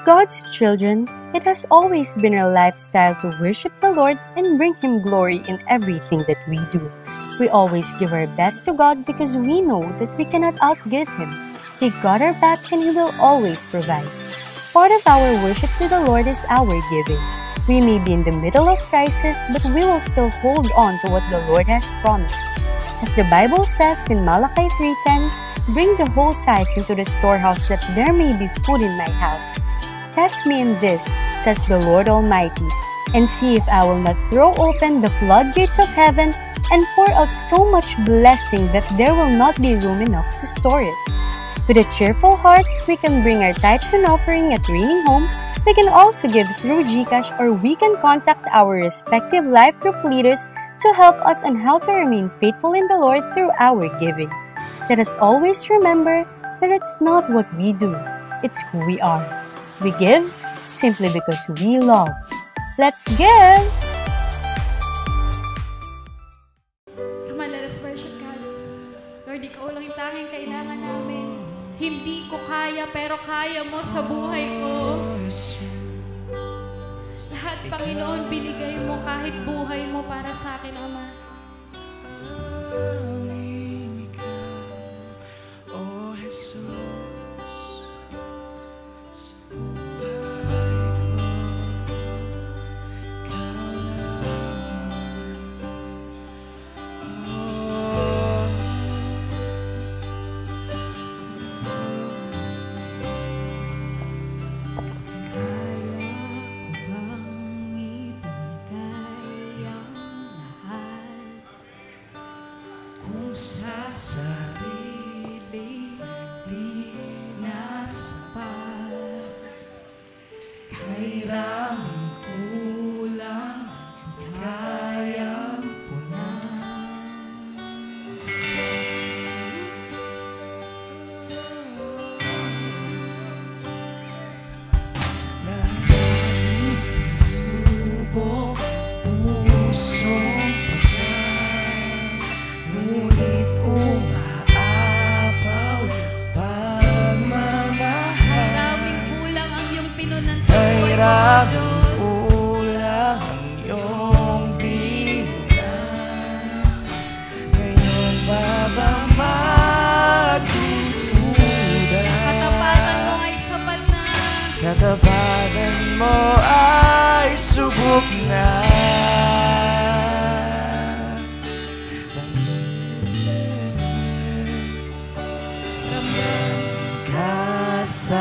God's children, it has always been our lifestyle to worship the Lord and bring Him glory in everything that we do. We always give our best to God because we know that we cannot outgive Him. He got our back and He will always provide. Part of our worship to the Lord is our giving. We may be in the middle of crisis, but we will still hold on to what the Lord has promised. As the Bible says in Malachi 3:10, "Bring the whole tithe into the storehouse that there may be food in my house. Test me in this, says the Lord Almighty, and see if I will not throw open the floodgates of heaven and pour out so much blessing that there will not be room enough to store it." With a cheerful heart, we can bring our tithes and offering at Raining Home. We can also give through GCash, or we can contact our respective life group leaders to help us on how to remain faithful in the Lord through our giving. Let us always remember that it's not what we do, it's who we are. We give simply because we love. Let's give! Come on, let us worship God. Lord, Ikaw lang yung tanging kailangan namin. Hindi ko kaya, pero kaya mo sa buhay ko. Lahat, Panginoon, binigay mo kahit buhay mo para sa akin, Ama. Oh, Jesus. Sa sarili di na sapat, kailangan kulang, di kayang punan. Laging sinusubo pusong pagkat, ngunit umaapaw pagmamahal. Maraming kulang ang iyong pinunan sa buhay ko, Diyos. Kulang ang iyong pinunan. Ngayon pa ba magdududa? Katapatan mo ay sapat na. Katapatan mo ay subok na. Sa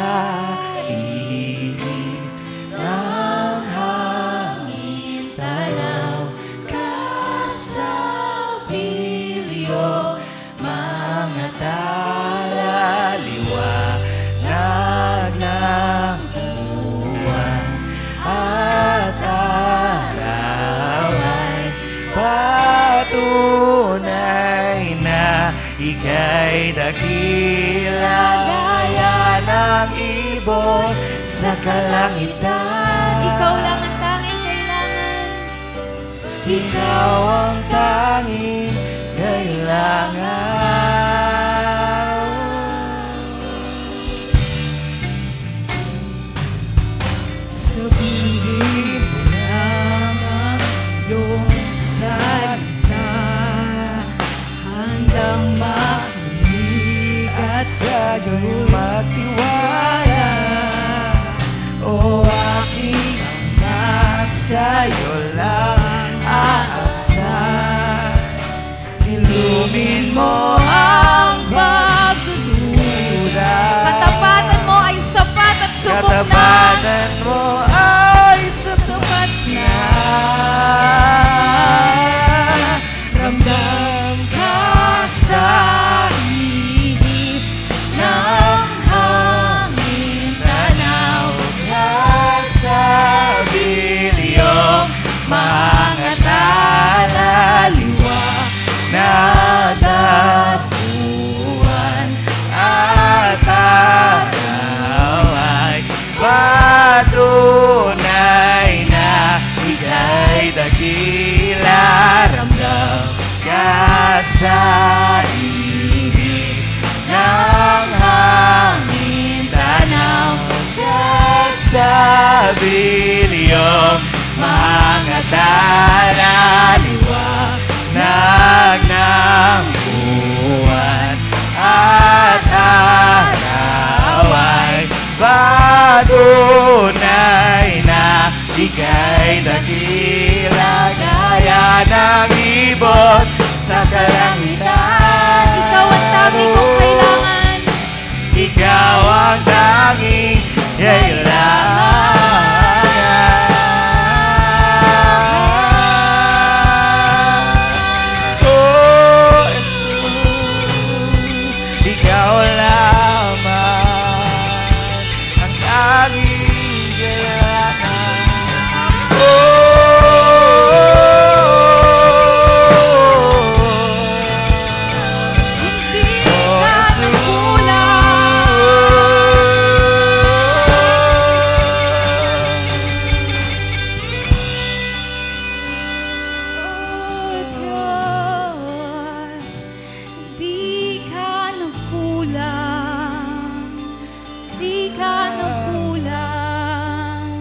ilim ng hangin, tanaw ka sa pilyo, mga tala, liwanag ng buwan at araw ay patunay na ika'y dakila ng ibon sa kalangitan. Ikaw lang ang tanging kailangan. Ikaw ang tanging kailangan. Sabihin mo lang ang iyong salita, handang makinig at sa'yo'y magtiwala. O aking Ama, sa'yo lang aasa. Ilumin mo ang pagdududa. Katapatan mo ay sapat at subok na. Katapatan mo ay sapat na. Ramdam ka sa ng hangin, tanaw ka sa bilyong mga tala, liwanag at buwan at araw ay patunay na ika'y dakila. Ramdam ka sa ng hangin, tanaw ka sa sa bilyong mga dalaliwanag ng buwan at araw ay patunay na ika'y dakila gaya ng ibon sa kalangitan. Ikaw ang tanging kong kailangan. Ikaw ang tanging kailangan. Oh, Jesus, ikaw lamang ang tanging kailangan. Hindi ka nagkulang. Oh, Diyos, hindi ka nagkulang. Hindi ka nagkulang.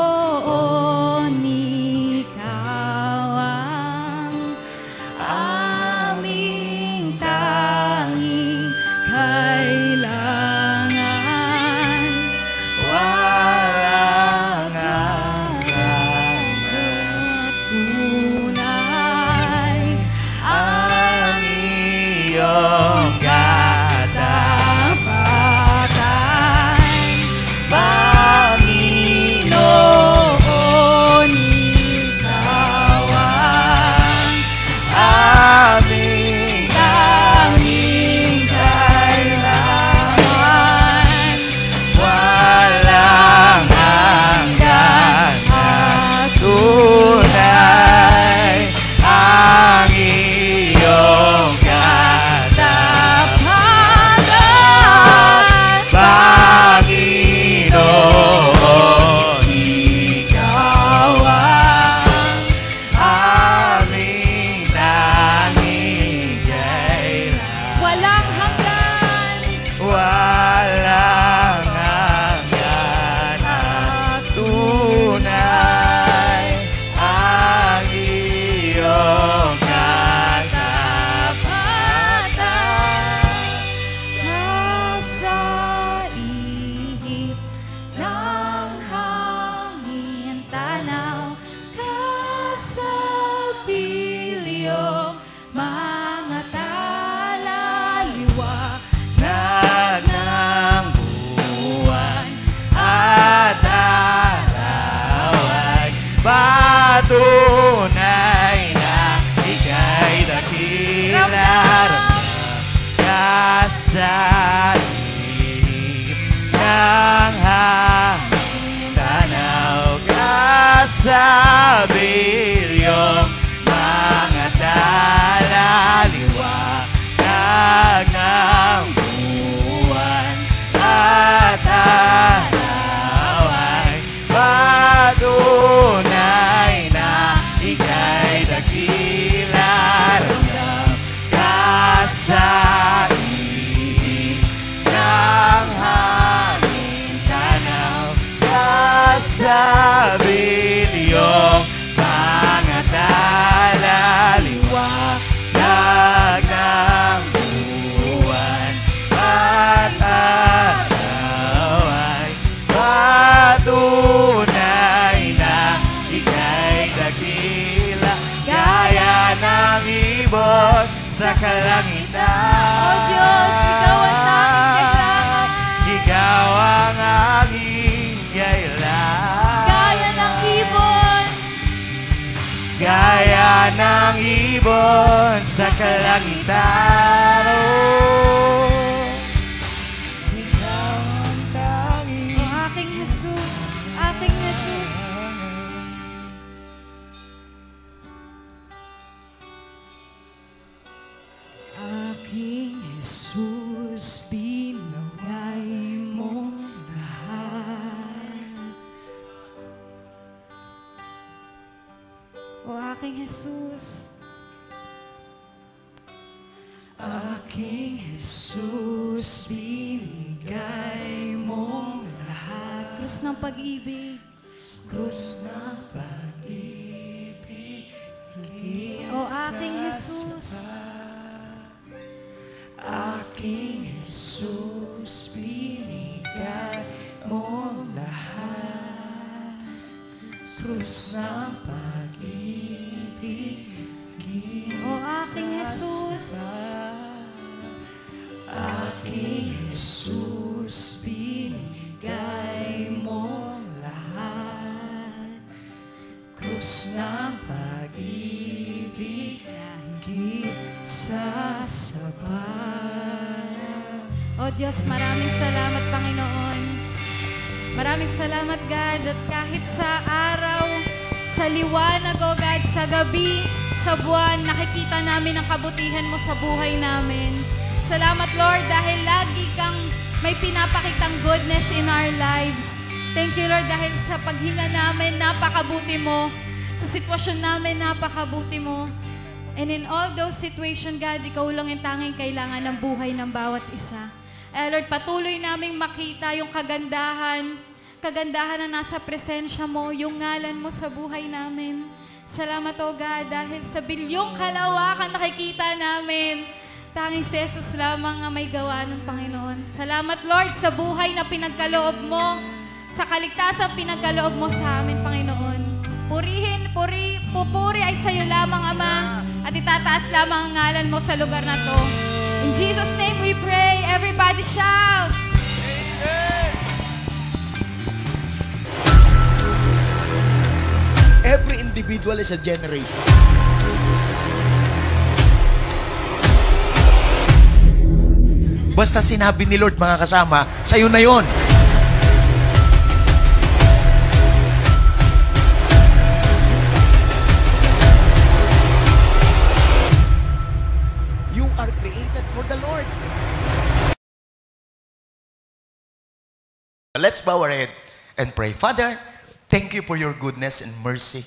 Panginoon, ikaw ang aming tanging kailangan. Walang hanggan Tunay ang iyong katapatan. Panginoon, ikaw ang aming tanging kailangan. Walang hanggan at tunay ang iyong katapatan. Panginoon, ikaw ang aming tanging kailangan. walang hanggan Walang hanggan at tunay ang iyong katapatan. nasa ihip ng hangin tanaw ka sa bilyong mga talaliwa. Nag ng buwan at araw ay patunay na ika'y dakila. Ramdam ka sa ihip ng hangin, tanaw ka sa bilyong mga dalaliwanag ng buwan at araw ay patunay na ika'y dakila. Ramdam ka sa ihip ng hangin, tanaw ka sa bilyong mga dalaliwanag ng buwan at araw ay patunay na ika'y dakila gaya ng ibon sa kalangitan. O Diyos, ikaw ang tanging kailangan. Ikaw ang aking kailangan. Gaya ng ibon, Gaya ng ibon sa kalangitan. Oh, ikaw ang tanging o aking Jesus, aking Jesus. Aking Jesus, binigay mo lahat. O aking Jesus, aking Aking Jesus, binigay mong lahat. Krus ng pag-ibig. Krus ng pag-ibig. O aking Jesus. Aking Jesus, binigay mong lahat. Krus ng pag-ibig. O aking Jesus. Aking Jesus, binigay mong lahat. Krus ng pag-ibig, higit sa sapat. O Diyos, maraming salamat, Panginoon. Maraming salamat, God, at kahit sa araw, sa liwanag, O God, sa gabi, sa buwan, nakikita namin ang kabutihan mo sa buhay namin. Salamat, Lord, dahil lagi kang may pinapakitang goodness in our lives. Thank you, Lord, dahil sa paghinga namin, napakabuti mo. Sa sitwasyon namin, napakabuti mo. And in all those situations, God, ikaw lang yung tanging kailangan ng buhay ng bawat isa. Lord, patuloy naming makita yung kagandahan na nasa presensya mo, yung ngalan mo sa buhay namin. Salamat, O God, dahil sa bilyong kalawakan nakikita namin, tanging si Jesus lamang ang may gawa ng Panginoon. Salamat, Lord, sa buhay na pinagkaloob mo, sa kaligtasan pinagkaloob mo sa amin, Panginoon. Pupuri ay sa iyo lamang, Ama, at itataas lamang ang ngalan mo sa lugar na to. In Jesus' name we pray. Everybody shout! Every individual is a generation. Basta sinabi ni Lord, mga kasama, sa'yo na yon. You are created for the Lord. Let's bow our head and pray. Father, thank you for your goodness and mercy.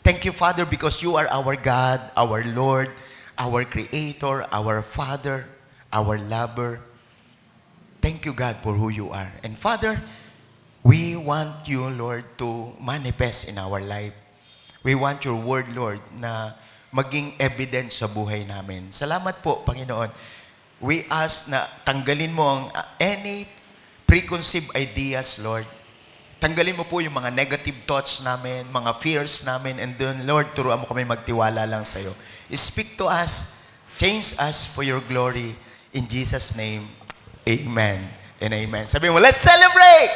Thank you, Father, because you are our God, our Lord, our Creator, our Father, our Lover. Thank you, God, for who you are. And Father, we want you, Lord, to manifest in our life. We want your word, Lord, na maging evidence sa buhay namin. Salamat po, Panginoon. We ask na tanggalin mo ang any preconceived ideas, Lord. Tanggalin mo po yung mga negative thoughts namin, mga fears namin, and then, Lord, turuan mo kami magtiwala lang sa iyo. Speak to us, change us for your glory. In Jesus' name, amen and amen. Sabi mo, let's celebrate!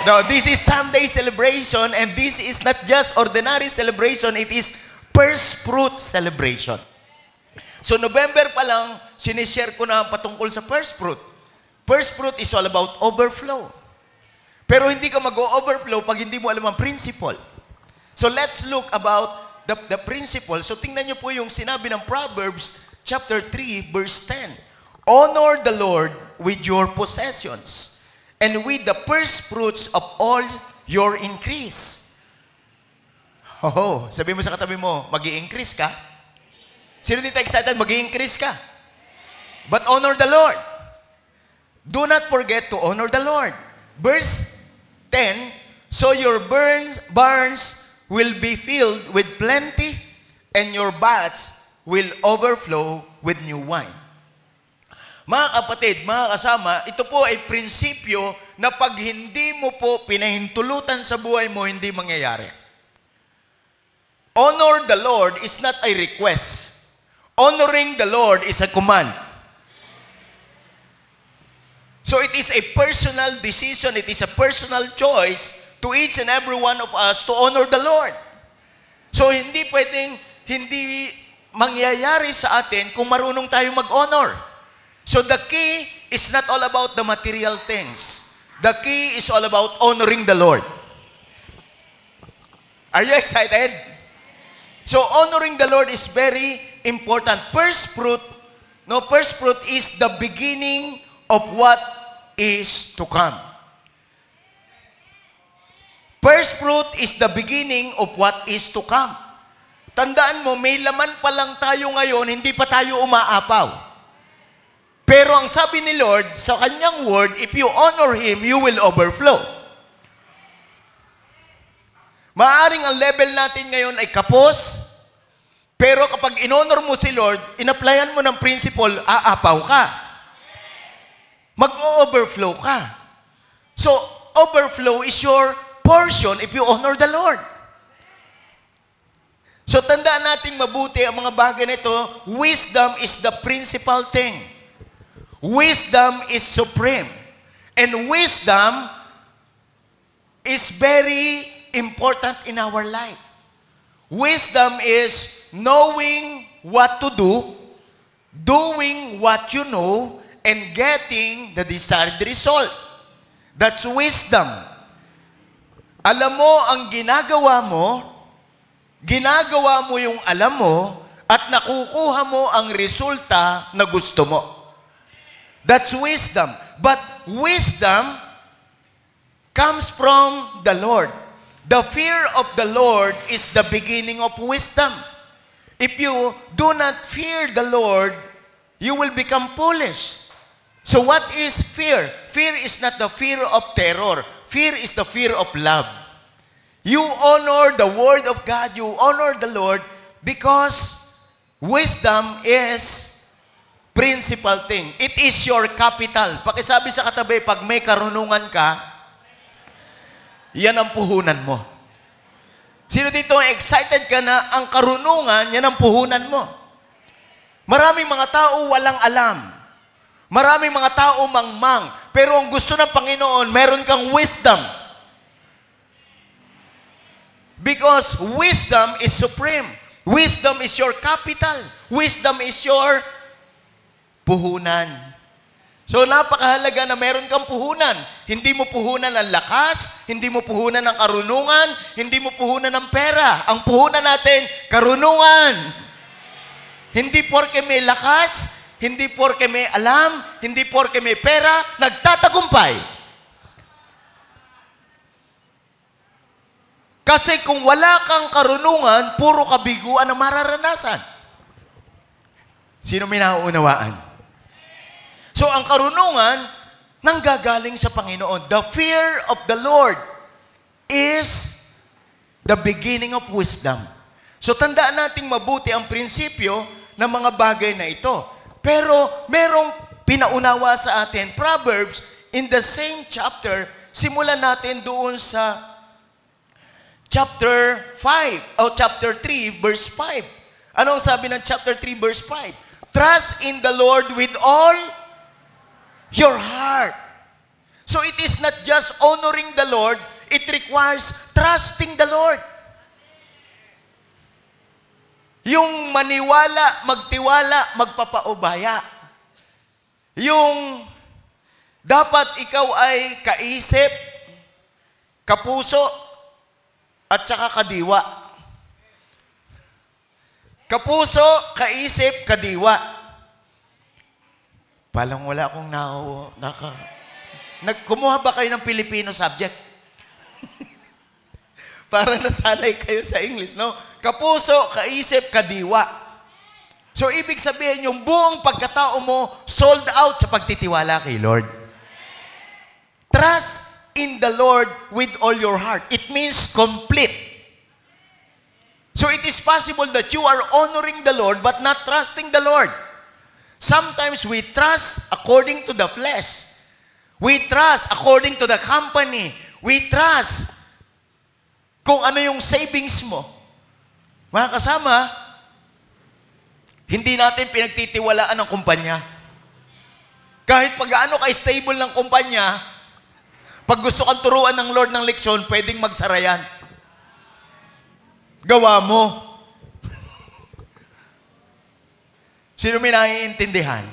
No, this is Sunday celebration, and this is not just ordinary celebration, it is first fruit celebration. So, November pa lang, sinishare ko na patungkol sa first fruit. First fruit is all about overflow. Pero hindi ka mag-overflow pag hindi mo alam ang principle. So let's look about the principle. So tingnan niyo po yung sinabi ng Proverbs chapter 3 verse 10. Honor the Lord with your possessions and with the first fruits of all your increase. Oh, sabi mo sa katabi mo, mag-i-increase ka? Sino dito excited mag-i-increase ka? But honor the Lord. Do not forget to honor the Lord. Verse 10, so your barns will be filled with plenty, and your vats will overflow with new wine. Mga kapatid, mga kasama, ito po ay prinsipyo na pag hindi mo po pinahintulutan sa buhay mo, hindi mangyayari. Honor the Lord is not a request. Honoring the Lord is a command. So it is a personal decision, it is a personal choice to each and every one of us to honor the Lord. So hindi pwedeng hindi mangyayari sa atin kung marunong tayong mag-honor. So the key is not all about the material things. The key is all about honoring the Lord. Are you excited? So honoring the Lord is very important. First fruit is the beginning of what is to come. First fruit is the beginning of what is to come. Tandaan mo, may laman pa lang tayo ngayon, hindi pa tayo umaapaw. Pero ang sabi ni Lord, sa kanyang word, if you honor Him, you will overflow. Maaring ang level natin ngayon ay kapos, pero kapag inonor mo si Lord, inaplayan mo ng principle, aapaw ka. Mag-overflow ka. So, overflow is your portion if you honor the Lord. So, tandaan natin mabuti ang mga bagay na ito. Wisdom is the principal thing. Wisdom is supreme. And wisdom is very important in our life. Wisdom is knowing what to do, doing what you know, and getting the desired result. That's wisdom. Alam mo ang ginagawa mo yung alam mo, at nakukuha mo ang resulta na gusto mo. That's wisdom. But wisdom comes from the Lord. The fear of the Lord is the beginning of wisdom. If you do not fear the Lord, you will become foolish. So what is fear? Fear is not the fear of terror. Fear is the fear of love. You honor the word of God. You honor the Lord because wisdom is principal thing. It is your capital. Pakisabi sa katabi, pag may karunungan ka, yan ang puhunan mo. Sino dito excited ka na ang karunungan, yan ang puhunan mo? Maraming mga tao walang alam. Maraming mga tao mangmang. Pero ang gusto ng Panginoon, meron kang wisdom. Because wisdom is supreme. Wisdom is your capital. Wisdom is your puhunan. So, napakahalaga na meron kang puhunan. Hindi mo puhunan ng lakas, hindi mo puhunan ng karunungan, hindi mo puhunan ng pera. Ang puhunan natin, karunungan. Hindi porke may lakas, hindi porke may alam, hindi porke may pera, nagtatagumpay. Kasi kung wala kang karunungan, puro kabiguan ang mararanasan. Sino may nauunawaan? So, ang karunungan, nanggagaling sa Panginoon. The fear of the Lord is the beginning of wisdom. So, tandaan nating mabuti ang prinsipyo ng mga bagay na ito. Pero, merong pinaunawa sa atin. Proverbs, in the same chapter, simulan natin doon sa chapter 5, o chapter 3, verse 5. Anong sabi ng chapter 3, verse 5? Trust in the Lord with all your heart. So it is not just honoring the Lord, it requires trusting the Lord. Yung maniwala, magtiwala, magpapaubaya. Yung dapat ikaw ay kaisip, kapuso, at saka kadiwa. Kapuso, kaisip, kadiwa. Palang wala akong kumuha ba kayo ng Filipino subject? Para nasanay kayo sa English, no? Kapuso, kaisip, kadiwa. So, ibig sabihin, yung buong pagkatao mo, sold out sa pagtitiwala kay Lord. Trust in the Lord with all your heart. It means complete. So, it is possible that you are honoring the Lord but not trusting the Lord. Sometimes we trust according to the flesh. We trust according to the company. We trust kung ano yung savings mo. Mga kasama, hindi natin pinagtitiwalaan ang kumpanya. Kahit pag-ano ka-stable ng kumpanya, pag gusto kang turuan ng Lord ng leksyon, pwedeng magsara yan. Gawa mo. Sino may naiintindihan?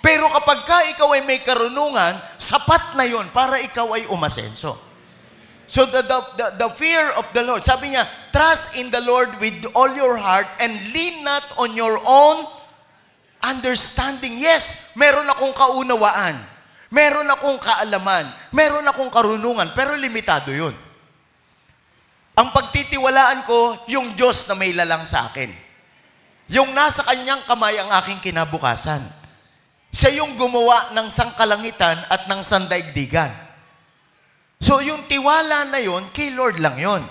Pero kapag ka ikaw ay may karunungan, sapat na yon para ikaw ay umasenso. So the fear of the Lord, sabi niya, trust in the Lord with all your heart and lean not on your own understanding. Yes, meron akong kaunawaan. Meron akong kaalaman. Meron akong karunungan. Pero limitado yun. Ang pagtitiwalaan ko, yung Diyos na may lalang sa akin. Yung nasa kanyang kamay ang aking kinabukasan. Siya yung gumawa ng sangkalangitan at ng sandaigdigan. So yung tiwala na yon, kay Lord lang yon.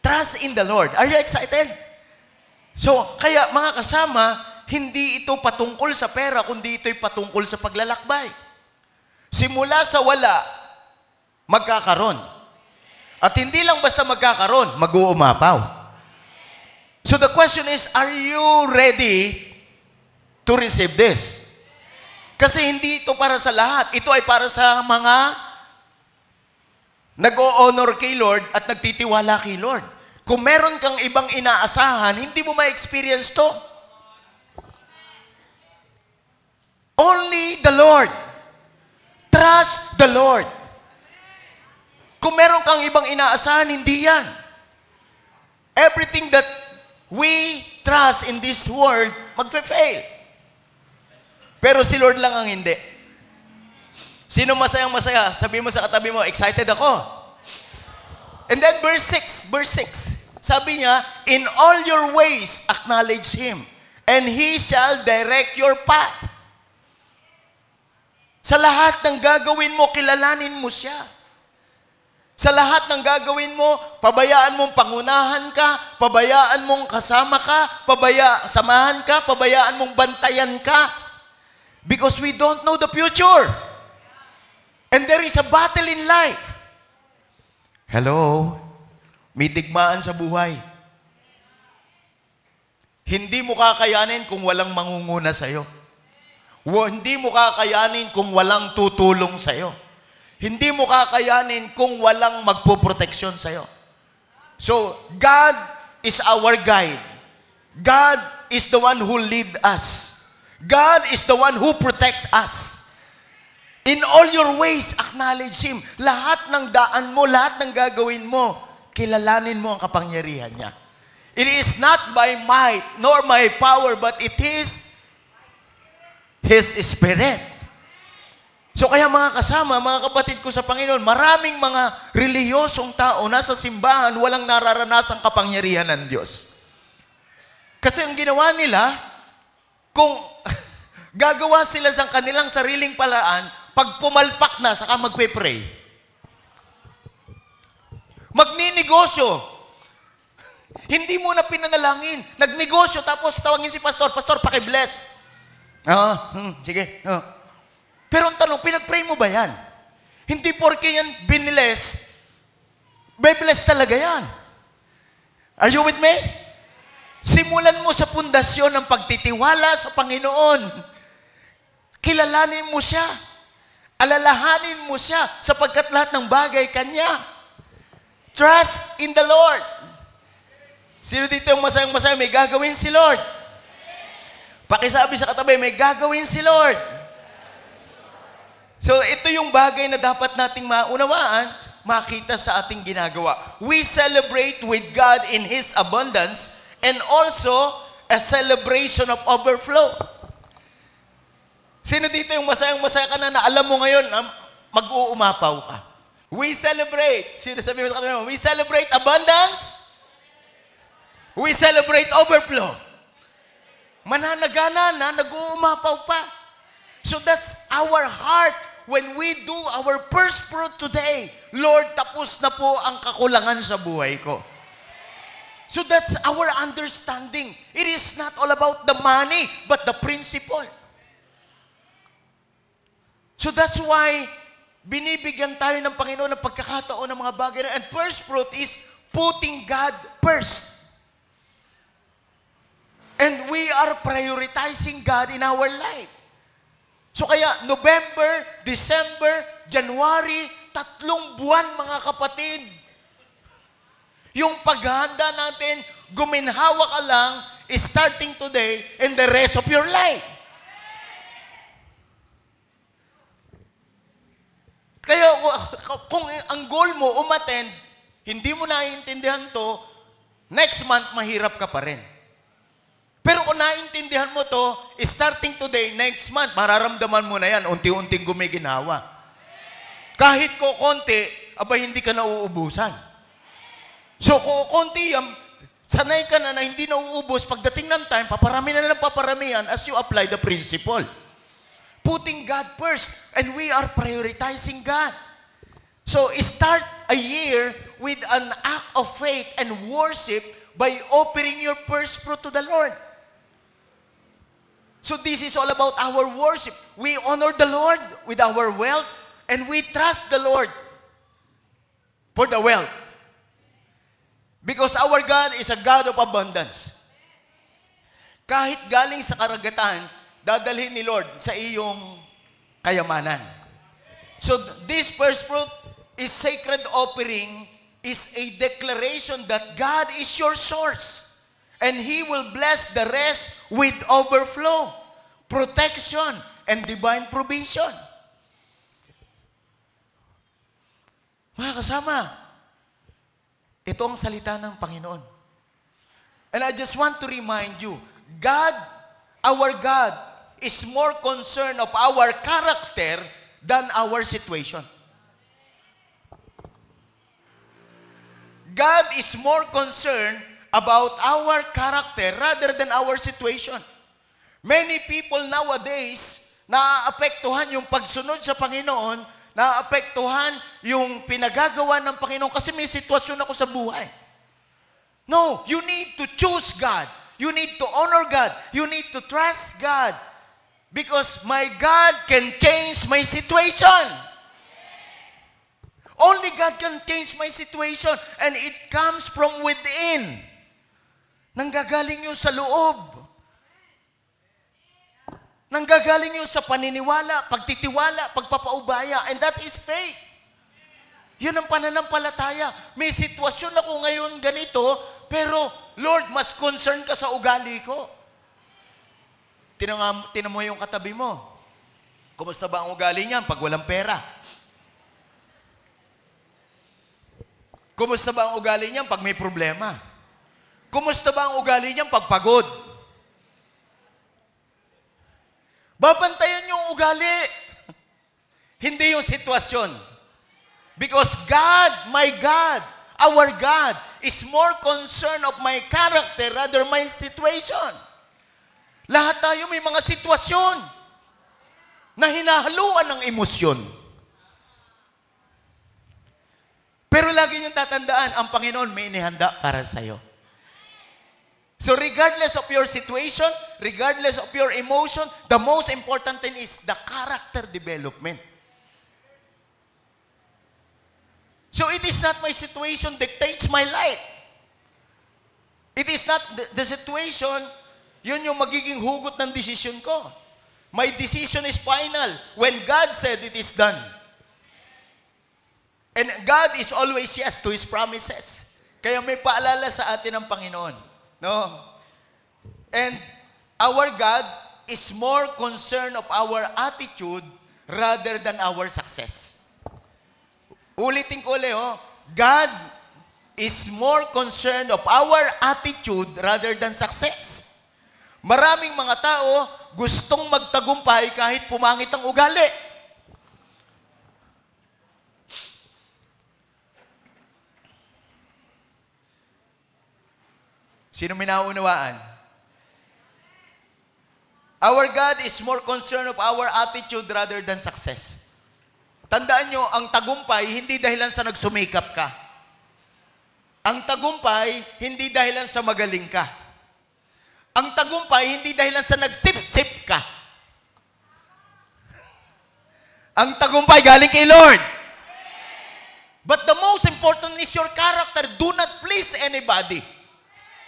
Trust in the Lord. Are you excited? So, kaya mga kasama, hindi ito patungkol sa pera, kundi ito'y patungkol sa paglalakbay. Simula sa wala, magkakaroon. At hindi lang basta magkakaroon, mag-uumapaw. So the question is, are you ready to receive this? Kasi hindi ito para sa lahat. Ito ay para sa mga nag-o-honor kay Lord at nagtitiwala kay Lord. Kung meron kang ibang inaasahan, hindi mo ma-experience to. Only the Lord. Trust the Lord. Kung meron kang ibang inaasahan, hindi yan. Everything that we trust in this world, magfe-fail. Pero si Lord lang ang hindi. Sino masayang-masaya? Sabi mo sa katabi mo, excited ako. And then verse 6, sabi niya, in all your ways, acknowledge Him, and He shall direct your path. Sa lahat ng gagawin mo, kilalanin mo siya. Sa lahat ng gagawin mo, pabayaan mong pangunahan ka, pabayaan mong kasama ka, samahan ka, pabayaan mong bantayan ka. Because we don't know the future. And there is a battle in life. Hello? May digmaan sa buhay. Hindi mo kakayanin kung walang mangunguna sa'yo. Hindi mo kakayanin kung walang tutulong sa'yo. Hindi mo kakayanin kung walang magpoproteksyon sa'yo. So, God is our guide. God is the one who lead us. God is the one who protects us. In all your ways, acknowledge Him. Lahat ng daan mo, lahat ng gagawin mo, kilalanin mo ang kapangyarihan niya. It is not by might, nor by power, but it is His Spirit. So kaya mga kasama, mga kapatid ko sa Panginoon, maraming mga reliyosong tao nasa simbahan, walang nararanasang kapangyarihan ng Diyos. Kasi ang ginawa nila, kung gagawa sila sa kanilang sariling paraan, pag pumalpak na, saka magpe-pray. Magninegosyo. Hindi mo na pinanalangin. Nagnegosyo, tapos tawagin si pastor, pastor, paki-bless. Sige. Pero ang tanong, pinag-pray mo ba yan? Hindi porke yan biniles, be-bless talaga yan. Are you with me? Simulan mo sa pundasyon ng pagtitiwala sa Panginoon. Kilalanin mo siya. Alalahanin mo siya sapagkat lahat ng bagay Kanya. Trust in the Lord. Sino dito yung masayang-masaya? May gagawin si Lord. Pakisabi sa katabi, may gagawin si Lord. So, ito yung bagay na dapat nating maunawaan, makita sa ating ginagawa. We celebrate with God in His abundance and also a celebration of overflow. Sino dito yung masayang-masaya ka na alam mo ngayon, mag-uumapaw ka? We celebrate. Sino sabi mo sa kanila? We celebrate abundance. We celebrate overflow. Mananagana na, nag-uumapaw pa. So that's our heart when we do our first fruit today. Lord, tapos na po ang kakulangan sa buhay ko. So that's our understanding. It is not all about the money, but the principle. So that's why binibigyan tayo ng Panginoon ng pagkakataon ng mga bagay na. And first fruit is putting God first. And we are prioritizing God in our life. So kaya November, December, January, 3 buwan mga kapatid. Yung paghahanda natin, guminhawa ka lang, starting today and the rest of your life. Kaya kung ang goal mo umattend, hindi mo naiintindihan to, next month mahirap ka pa rin. Pero kung naiintindihan mo to, starting today, next month, mararamdaman mo na yan, unti-unting gumiginawa. Kahit ko konti, hindi ka nauubusan. So kung konti yan, sanay ka na hindi nauubos, pagdating ng time, paparami na lang paparamihan as you apply the principle. putting God first, and we are prioritizing God. So, start a year with an act of faith and worship by offering your first fruit to the Lord. So, this is all about our worship. We honor the Lord with our wealth, and we trust the Lord for the wealth. Because our God is a God of abundance. Kahit galing sa karagatan, dadalhin ni Lord sa iyong kayamanan. So, this first fruit is sacred offering, is a declaration that God is your source. And He will bless the rest with overflow, protection, and divine provision. Mga kasama, ito ang salita ng Panginoon. And I just want to remind you, God, our God, is more concerned of our character than our situation. God is more concerned about our character rather than our situation. Many people nowadays, naaapektuhan yung pagsunod sa Panginoon, naaapektuhan yung pinagagawa ng Panginoon kasi may sitwasyon ako sa buhay. No, you need to choose God. You need to honor God. You need to trust God. Because my God can change my situation. Only God can change my situation. And it comes from within. Nanggagaling yun sa loob. Nanggagaling yun sa paniniwala, pagtitiwala, pagpapaubaya. And that is faith. Yun ang pananampalataya. May sitwasyon ako ngayon ganito, pero Lord, mas concern ka sa ugali ko. Tinan mo yung katabi mo. Kumusta ba ang ugali niyan pag walang pera? Kumusta ba ang ugali niyan pag may problema? Kumusta ba ang ugali niyan pag pagod? Babantayan yung ugali. Hindi yung sitwasyon. Because God, my God, our God, is more concerned of my character rather my situation. Lahat tayo may mga sitwasyon na hinahaluan ng emosyon. Pero lagi niyong tatandaan, ang Panginoon may inihanda para sa iyo. So regardless of your situation, regardless of your emotion, the most important thing is the character development. So it is not my situation dictates my life. It is not the situation, yun yung magiging hugot ng decision ko. My decision is final. When God said it is done. And God is always yes to His promises. Kaya may paalala sa atin ng Panginoon. No? And our God is more concerned of our attitude rather than our success. Ulitin ko ulit, God is more concerned of our attitude rather than success. Maraming mga tao gustong magtagumpay kahit pumangit ang ugali. Sino minaunawaan? Our God is more concerned of our attitude rather than success. Tandaan nyo, ang tagumpay, hindi dahilan sa nagsumikap ka. Ang tagumpay, hindi dahilan sa magaling ka. Ang tagumpay, hindi dahilan sa nagsip-sip ka. Ang tagumpay, galing kay Lord. But the most important is your character. Do not please anybody.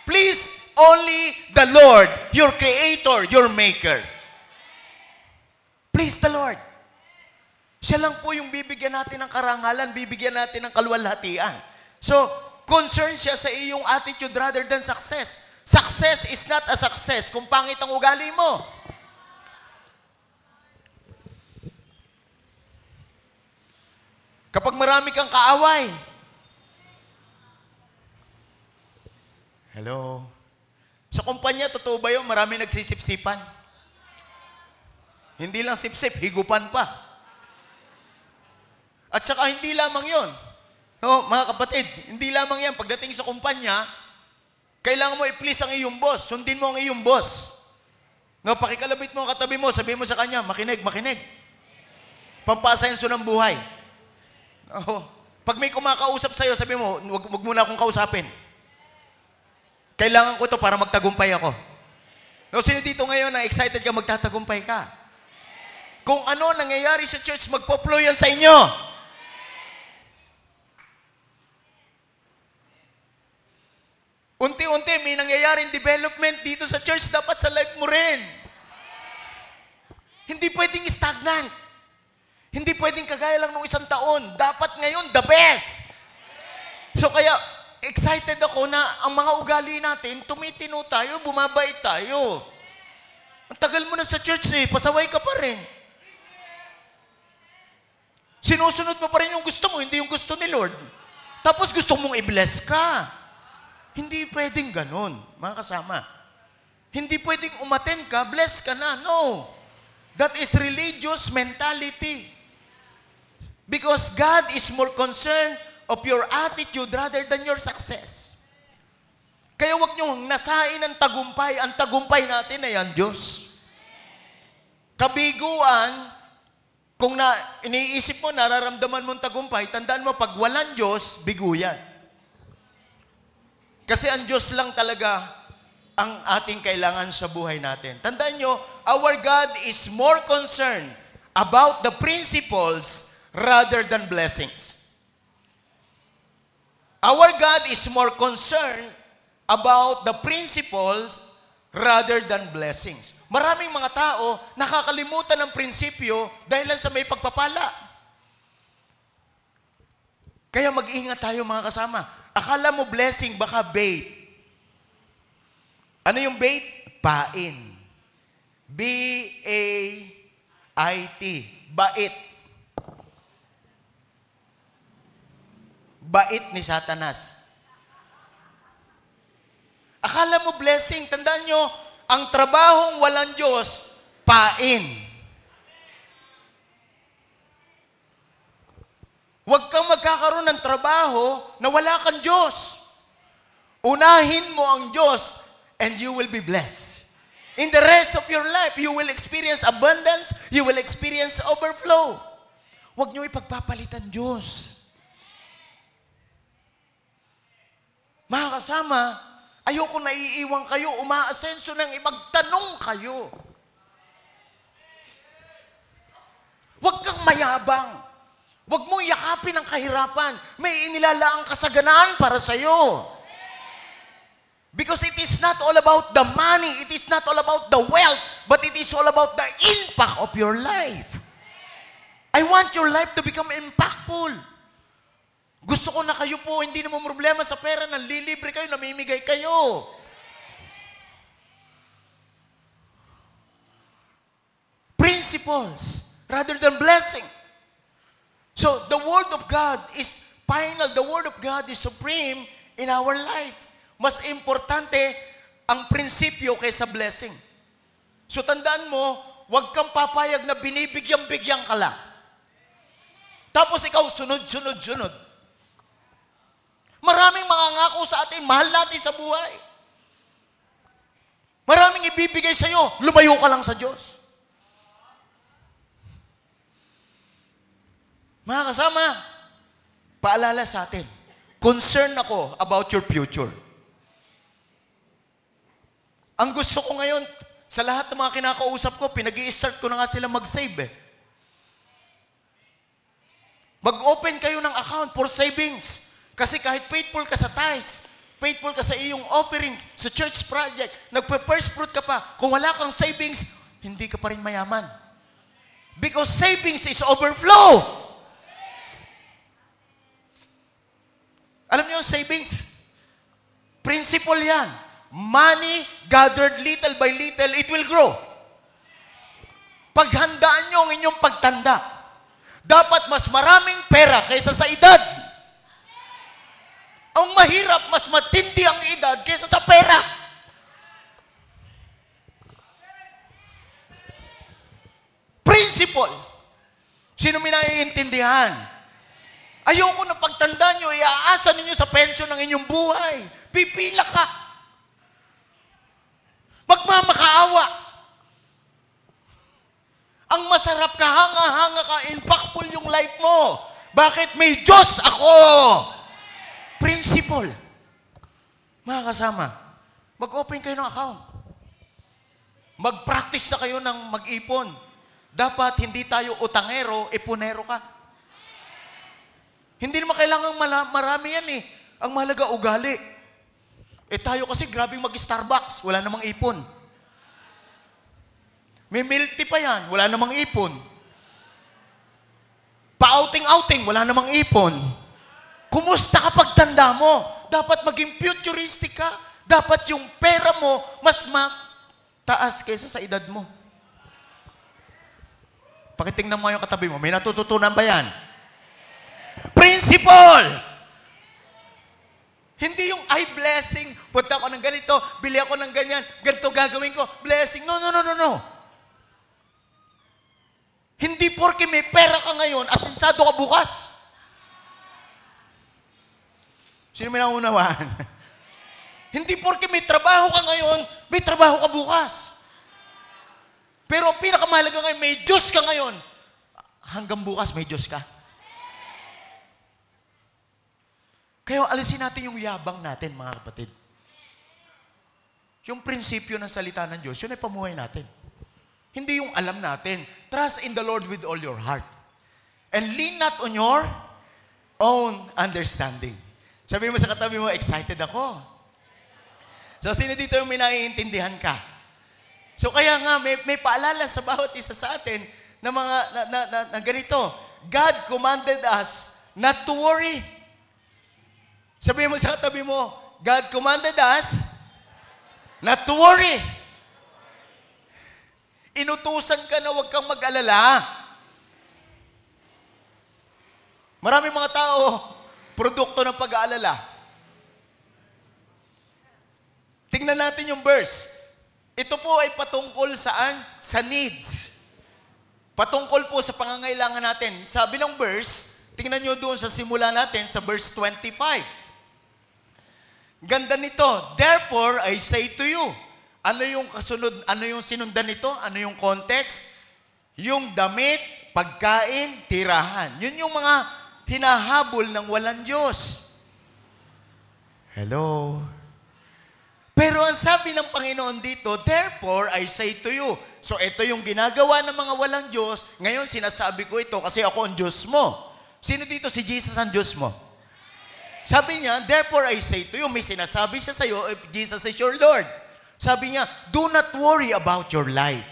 Please only the Lord, your Creator, your Maker. Please the Lord. Siya lang po yung bibigyan natin ng karangalan, bibigyan natin ng kaluwalhatian. So, concern siya sa iyong attitude rather than success. Success is not a success kung pangit ang ugali mo. Kapag marami kang kaaway. Hello? Sa kumpanya, totoo ba yun? Marami nagsisipsipan. Hindi lang sipsip, higupan pa. At saka hindi lamang yun. No, mga kapatid, hindi lamang yan. Pagdating sa kumpanya, kailangan mo i-please ang iyong boss. Sundin mo ang iyong boss. No, pakikalabit mo ang katabi mo, sabihin mo sa kanya, makinig, makinig. Pampasenso ng buhay. No, pag may kumakausap sa'yo, sabihin mo, wag mo na akong kausapin. Kailangan ko to para magtagumpay ako. No, sino dito ngayon na excited ka magtatagumpay ka? Kung ano nangyayari sa church, magpo-flow yan sa inyo. Unti-unti, may nangyayaring development dito sa church, dapat sa life mo rin. Hindi pwedeng stagnant. Hindi pwedeng kagaya lang nung isang taon. Dapat ngayon, the best. So kaya, excited ako na ang mga ugali natin, tumitino tayo, bumabait tayo. Ang tagal mo na sa church pasaway ka pa rin. Sinusunod mo pa rin yung gusto mo, hindi yung gusto ni Lord. Tapos gusto mong i-bless ka. Hindi pwedeng ganun, mga kasama. Hindi pwedeng umaten ka, bless ka na. No. That is religious mentality. Because God is more concerned of your attitude rather than your success. Kaya wag nyo nasain ang tagumpay. Ang tagumpay natin ay ang Diyos. Kabiguan, kung iniisip mo, nararamdaman mong tagumpay, tandaan mo, pag walang Diyos, bigo yan. Kasi ang Diyos lang talaga ang ating kailangan sa buhay natin. Tandaan nyo, our God is more concerned about the principles rather than blessings. Our God is more concerned about the principles rather than blessings. Maraming mga tao nakakalimutan ng prinsipyo dahil lang sa may pagpapala. Kaya mag-ingat tayo mga kasama. Akala mo blessing, baka bait. Ano yung bait? Pain. B-A-I-T. Bait. Bait ni Satanas. Akala mo blessing, tandaan nyo, ang trabahong walang Diyos, pain. Huwag kang magkakaroon ng trabaho na wala kang Diyos. Unahin mo ang Diyos and you will be blessed. In the rest of your life, you will experience abundance, you will experience overflow. Huwag niyo ipagpapalitan Diyos. Mga kasama, ayoko naiiwan kayo, umaasenso nang magtanong kayo. Huwag kang mayabang. Huwag mong yakapin ang kahirapan. May inilalaang kasaganaan para sa'yo. Because it is not all about the money, it is not all about the wealth, but it is all about the impact of your life. I want your life to become impactful. Gusto ko na kayo po, hindi naman problema sa pera, nanlilibre kayo, namimigay kayo. Principles rather than blessing. So, the Word of God is final. The Word of God is supreme in our life. Mas importante ang prinsipyo kaysa blessing. So, tandaan mo, huwag kang papayag na binibigyan-bigyan ka lang. Tapos ikaw, sunod. Maraming mga ngako sa atin, mahal natin sa buhay. Maraming ibibigay sa iyo, lumayo ka lang sa Diyos. Mga kasama, paalala sa atin, concern ako about your future. Ang gusto ko ngayon, sa lahat ng mga kinakausap ko, pinag-i-start ko na nga sila mag-save Mag-open kayo ng account for savings. Kasi kahit faithful ka sa tithes, faithful ka sa iyong offering, sa church project, nagpe-first fruit ka pa, kung wala kang savings, hindi ka pa rin mayaman. Because savings is overflow. Alam niyo yung savings? Principle yan. Money gathered little by little, it will grow. Paghandaan niyo ang inyong pagtanda. Dapat mas maraming pera kaysa sa edad. Ang mahirap, mas matindi ang edad kaysa sa pera. Principle. Sino may naiintindihan? Ayoko na pagtanda nyo, iaasa ninyo sa pensyon ng inyong buhay. Pipila ka. Magmamakaawa. Ang masarap ka, hanga-hanga ka, impactful yung life mo. Bakit? May Diyos ako. Principle. Mga kasama, mag-open kayo ng account. Mag-practice na kayo ng mag-ipon. Dapat hindi tayo utangero, ipunero ka. Hindi naman kailangan marami yan eh. Ang mahalaga, ugali. Tayo kasi grabing mag-Starbucks, wala namang ipon. May milk tea pa yan, wala namang ipon. Pa-outing-outing, wala namang ipon. Kumusta kapag tanda mo? Dapat maging futuristic ka. Dapat yung pera mo mas mataas kaysa sa edad mo. Pakitingnan mo yung katabi mo, may natututunan ba yan? Principle! Hindi yung, ay, blessing. Punta ako ng ganito, bili ako ng ganyan, ganito gagawin ko, blessing. No, no, no, no, no. Hindi porke may pera ka ngayon, asinsado ka bukas. Sino may naunawaan? Hindi porke may trabaho ka ngayon, may trabaho ka bukas. Pero ang pinakamahalaga ngayon, may Diyos ka ngayon. Hanggang bukas, may Diyos ka. Kaya alisin natin yung yabang natin, mga kapatid. Yung prinsipyo ng salita ng Diyos, yun ay pamuhay natin. Hindi yung alam natin. Trust in the Lord with all your heart. And lean not on your own understanding. Sabi mo sa katabi mo, excited ako. So, sino dito yung may naiintindihan ka? So, kaya nga, may paalala sa bawat isa sa atin na mga, na ganito. God commanded us not to worry. Sabi mo sa katabi mo, God commanded us not to worry. Inutusan ka na huwag kang mag-alala. Maraming mga tao, produkto ng pag-aalala. Tingnan natin yung verse. Ito po ay patungkol saan? Sa needs. Patungkol po sa pangangailangan natin. Sabi ng verse, tingnan nyo doon sa simula natin, sa verse 25. Ganda nito. Therefore, I say to you. Ano yung kasunod? Ano yung sinundan nito? Ano yung context? Yung damit, pagkain, tirahan. Yun yung mga hinahabol ng walang Diyos. Hello? Pero ang sabi ng Panginoon dito, therefore, I say to you. So, ito yung ginagawa ng mga walang Diyos. Ngayon, sinasabi ko ito kasi ako ang Diyos mo. Sino dito si Jesus ang Diyos mo? Sabi niya, therefore I say to you, may sinasabi siya sa'yo, if Jesus is your Lord. Sabi niya, do not worry about your life,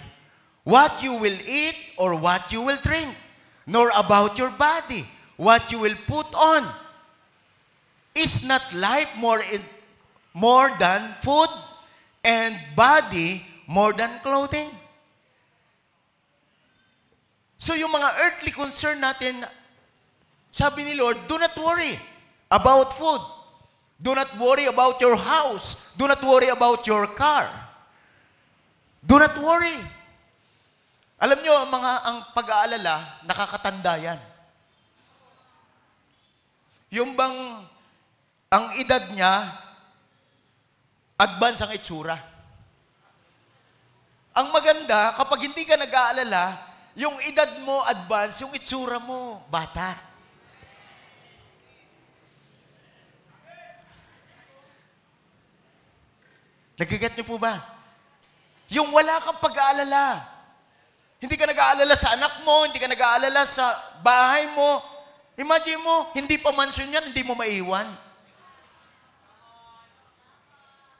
what you will eat or what you will drink, nor about your body, what you will put on. Is not life more than food, and body more than clothing? So yung mga earthly concern natin, sabi ni Lord, do not worry about food. Do not worry about your house. Do not worry about your car. Do not worry. Alam nyo, ang pag-aalala, nakakatanda yan. Yung bang, ang edad niya, advance ang itsura. Ang maganda, kapag hindi ka nag-aalala, yung edad mo advance, yung itsura mo bata. Nagiget niyo po ba? Yung wala kang pag-aalala. Hindi ka nag-aalala sa anak mo, hindi ka nag-aalala sa bahay mo. Imagine mo, hindi pa mansyon yan, hindi mo maiwan.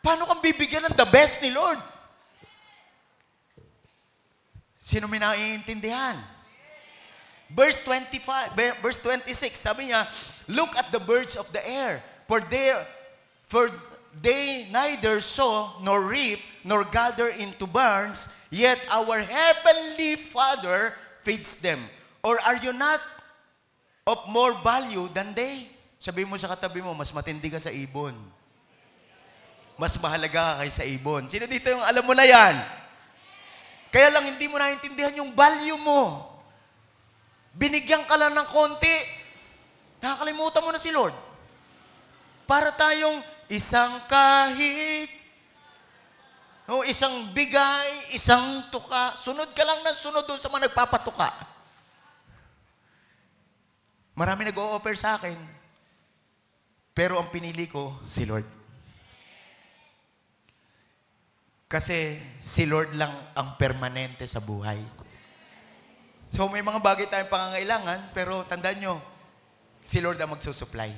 Paano kang bibigyan ng the best ni Lord? Sino may naiintindihan? Verse 25, verse 26, sabi niya, look at the birds of the air, for they neither sow nor reap nor gather into barns, yet our heavenly Father feeds them. Or are you not of more value than they? Sabi mo sa katabi mo, mas matindi ka sa ibon. Mas mahalaga ka kaysa ibon. Sino dito yung alam mo na yan? Kaya lang hindi mo naintindihan yung value mo. Binigyan ka lang ng konti. Nakakalimutan mo na si Lord. Para tayong isang kahig No, isang bigay, isang tuka. Sunod ka lang ng sunod doon sa mga nagpapatuka. Marami nag-o-offer sa akin. Pero ang pinili ko, si Lord. Kasi si Lord lang ang permanente sa buhay. So may mga bagay tayong pangangailangan, pero tandaan nyo, si Lord ang magsusupply.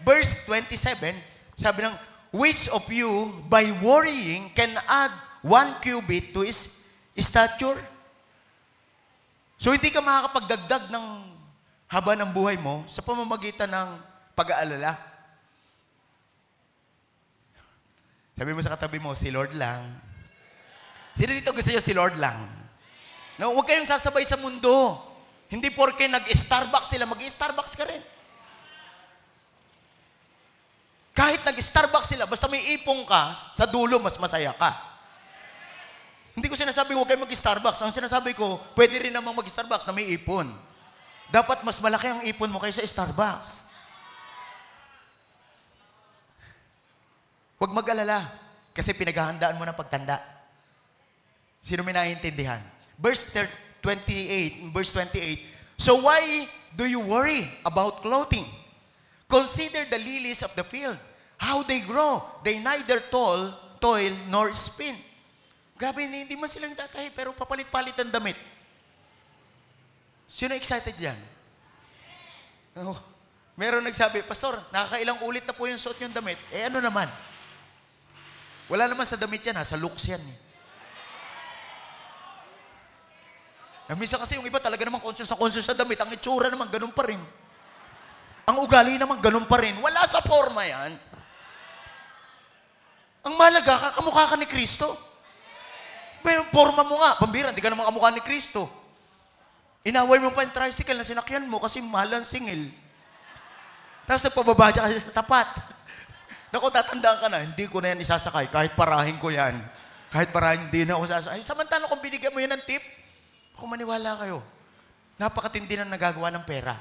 Verse 27, sabi ng, which of you, by worrying, can add 1 cubit to his stature? So hindi ka makakapagdagdag ng haba ng buhay mo sa pamamagitan ng pag-aalala. Sabi mo sa katabi mo, si Lord lang. Sino dito gusto niya si Lord lang? No, huwag kayong sasabay sa mundo. Hindi porke nag-Starbucks sila, mag-Starbucks ka rin. Kahit nag-Starbucks sila, basta may ipong ka, sa dulo, mas masaya ka. Hindi ko sinasabi huwag kayong mag-Starbucks. Ang sinasabi ko, pwede rin namang mag-Starbucks na may ipon. Dapat mas malaki ang ipon mo kaysa Starbucks. Huwag mag-alala, kasi pinaghahandaan mo ng pagtanda. Sino may naiintindihan? Verse 28, so why do you worry about clothing? Consider the lilies of the field, how they grow. They neither toil nor spin. Grabe, hindi man silang tatahi, pero papalit-palit ang damit. Sino excited dyan? Oh, meron nagsabi, Pastor, nakakailang ulit na po yung suot yung damit. Eh ano naman? Wala naman sa damit yan, sa looks yan. Minsan kasi yung iba talaga naman conscious sa damit, ang itsura naman, ganun pa rin. Ang ugali naman, ganun pa rin. Wala sa forma yan. Ang mahalaga, kamukha ka ni Kristo. Yung forma mo nga, pambira, hindi ka naman kamukha ni Kristo. Inaway mo pa yung tricycle na sinakyan mo kasi mahal ang singil. Tapos nagpababa ka sa tapat. Naku, tatandaan ka na, hindi ko na yan isasakay, kahit parahin ko yan. Kahit parahin, hindi na ako sasakay. Samantala kung binigyan mo yan ng tip, kung maniwala kayo, napakatindi na nagagawa ng pera.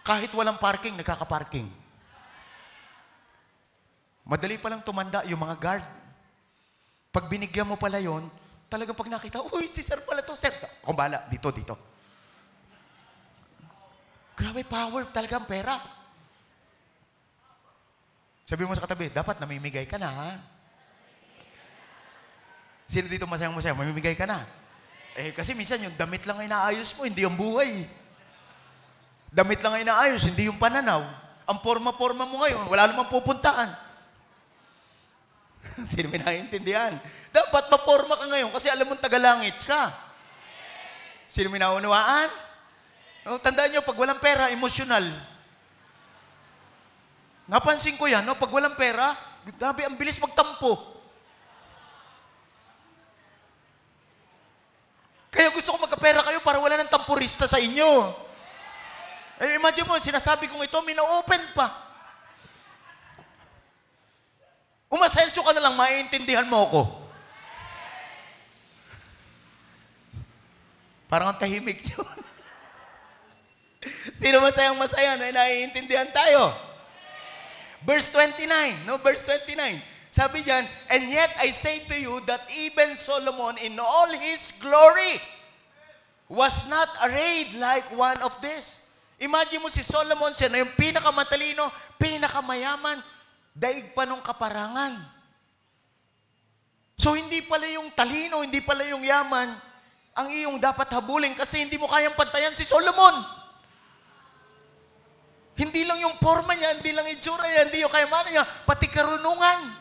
Kahit walang parking, nagkaka-parking. Madali palang tumanda yung mga guard. Pag binigyan mo pala yon, talagang pag nakita, uy, si sir pala to, sir. Kung bala, dito. Grabe, power talaga ang pera. Sabi mo sa katabi, dapat namimigay ka na, ha? Sino dito masayang-masayang? Mamimigay ka na. Eh, kasi minsan yung damit lang ang inaayos mo, hindi yung buhay. Damit lang ang inaayos, hindi yung pananaw. Ang forma-forma mo ngayon, wala namang pupuntaan. Sino may naiintindihan? Dapat maporma ka ngayon kasi alam mong tagalangit ka. Sino may naunawaan? No, tandaan nyo, pag walang pera, emosyonal. Napansin ko yan, no? Pag walang pera, grabe, ang bilis magtampo. Kaya gusto ko magkapera kayo para wala ng tampurista sa inyo. Eh, imagine mo, sinasabi kong ito, mina-open pa. Umasenso ka na lang, maiintindihan mo ako. Parang ang tahimik nyo. Sino masayang-masaya na naiintindihan tayo? Verse 29, no? Verse 29. Sabi diyan, and yet I say to you that even Solomon in all his glory was not arrayed like one of this. Imagine mo si Solomon, siya na yung pinakamatalino, pinakamayaman, daig pa nung kaparangan. So hindi pala yung talino, hindi pala yung yaman, ang iyong dapat habulin kasi hindi mo kayang pantayan si Solomon. Hindi lang yung forma niya, hindi lang itsura niya, hindi yung kayamanan niya, pati karunungan.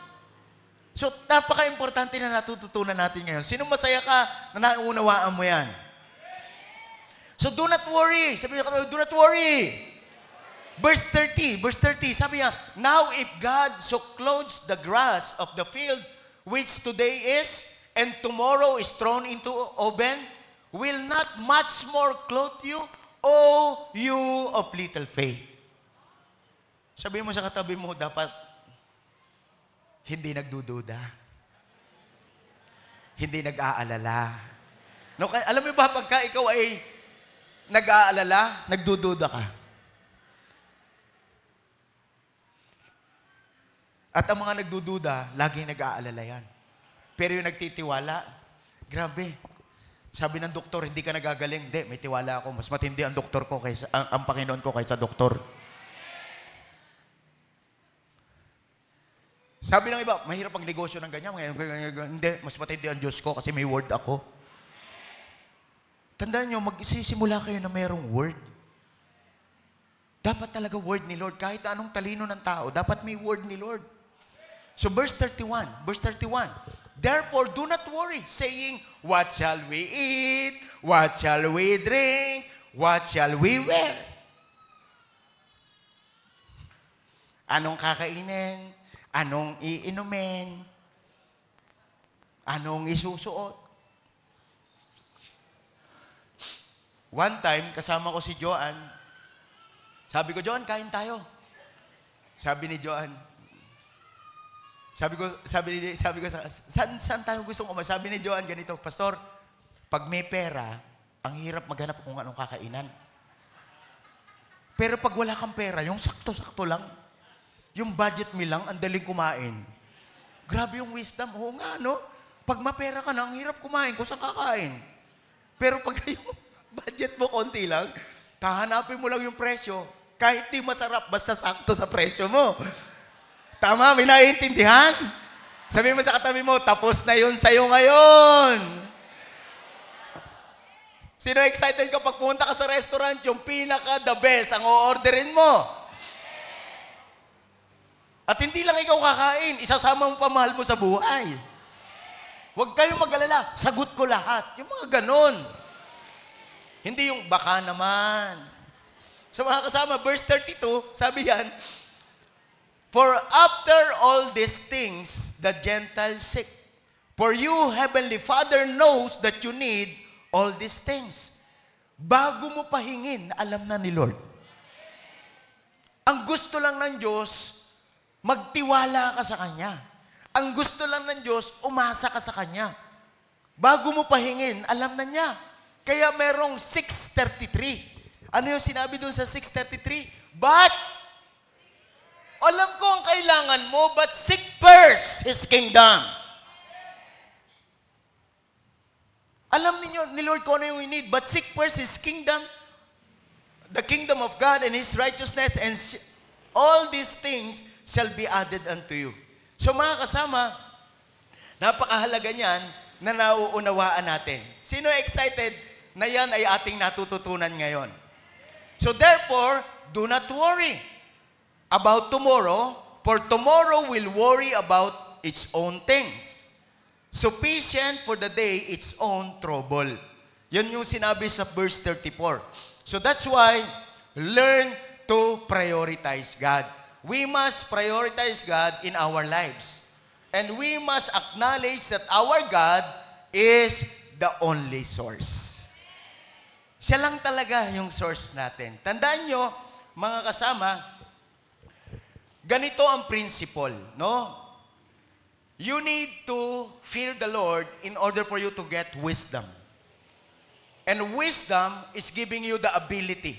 So, napaka-importante na natututunan natin ngayon. Sino masaya ka na naunawaan mo yan? So, do not worry. Sabi niya, do not worry. Verse 30, sabi niya, now if God so clothes the grass of the field, which today is, and tomorrow is thrown into oven, will not much more clothe you, O you of little faith. Sabi mo sa katabi mo, dapat hindi nagdududa. Hindi nag-aalala. No, alam mo ba, pagka ikaw ay nag-aalala, nagdududa ka. At ang mga nagdududa, laging nag-aalala yan. Pero yung nagtitiwala, grabe. Sabi ng doktor, hindi ka nagagaling. Hindi, may tiwala ako. Mas matindi ang doktor ko kaysa, ang Panginoon ko kaysa doktor. Sabi ng iba, mahirap ang negosyo ng ganyan. Hindi, mas matindi ang Diyos ko kasi may word ako. Tandaan nyo, magsisimula kayo na mayroong word. Dapat talaga word ni Lord. Kahit anong talino ng tao, dapat may word ni Lord. So verse 31. Therefore, do not worry, saying, what shall we eat? What shall we drink? What shall we wear? Anong kakainin? Anong iinumin? Anong isusuot? One time, kasama ko si Joanne. Sabi ko, Joanne, kain tayo. Sabi ni Joanne, sabi ko, saan tayo gustong umalis? Sabi ni Joanne ganito, Pastor, pag may pera, ang hirap maghanap kung anong kakainan. Pero pag wala kang pera, yung sakto-sakto lang, yung budget mo lang, ang daling kumain. Grabe yung wisdom. Oo nga, no? Pag mapera ka na, ang hirap kumain kung saan kakain. Pero pag yung budget mo konti lang, tahanapin mo lang yung presyo, kahit di masarap, basta sakto sa presyo mo. Tama, may naiintindihan? Sabihin mo sa katabi mo, tapos na yun sa'yo ngayon. Sino excited kapag pumunta ka sa restaurant, yung pinaka-the best ang o-orderin mo? At hindi lang ikaw kakain, isasama mo pa mahal mo sa buhay. Huwag kayong mag-alala, sagot ko lahat. Yung mga ganon. Hindi yung baka naman. So mga kasama, verse 32, sabi yan, for after all these things, the Gentiles seek. For you, Heavenly Father, knows that you need all these things. Bago mo pahingin, alam na ni Lord. Ang gusto lang ng Diyos, magtiwala ka sa Kanya. Ang gusto lang ng Diyos, umasa ka sa Kanya. Bago mo pahingin, alam na niya. Kaya merong 6:33. Ano yung sinabi dun sa 6:33? But, alam ko ang kailangan mo, but seek first His kingdom. Alam niyo ni Lord kung ano yung we need, but seek first His kingdom, the kingdom of God and His righteousness, and all these things shall be added unto you. So mga kasama, napakahalaga niyan na nauunawaan natin. Sino excited na yan ay ating natututunan ngayon? So therefore, do not worry about tomorrow, for tomorrow will worry about its own things. Sufficient for the day its own trouble. Yan yung sinabi sa verse 34. So that's why, learn to prioritize God. We must prioritize God in our lives. And we must acknowledge that our God is the only source. Siya lang talaga yung source natin. Tandaan nyo, mga kasama, ganito ang principle, no? You need to fear the Lord in order for you to get wisdom. And wisdom is giving you the ability.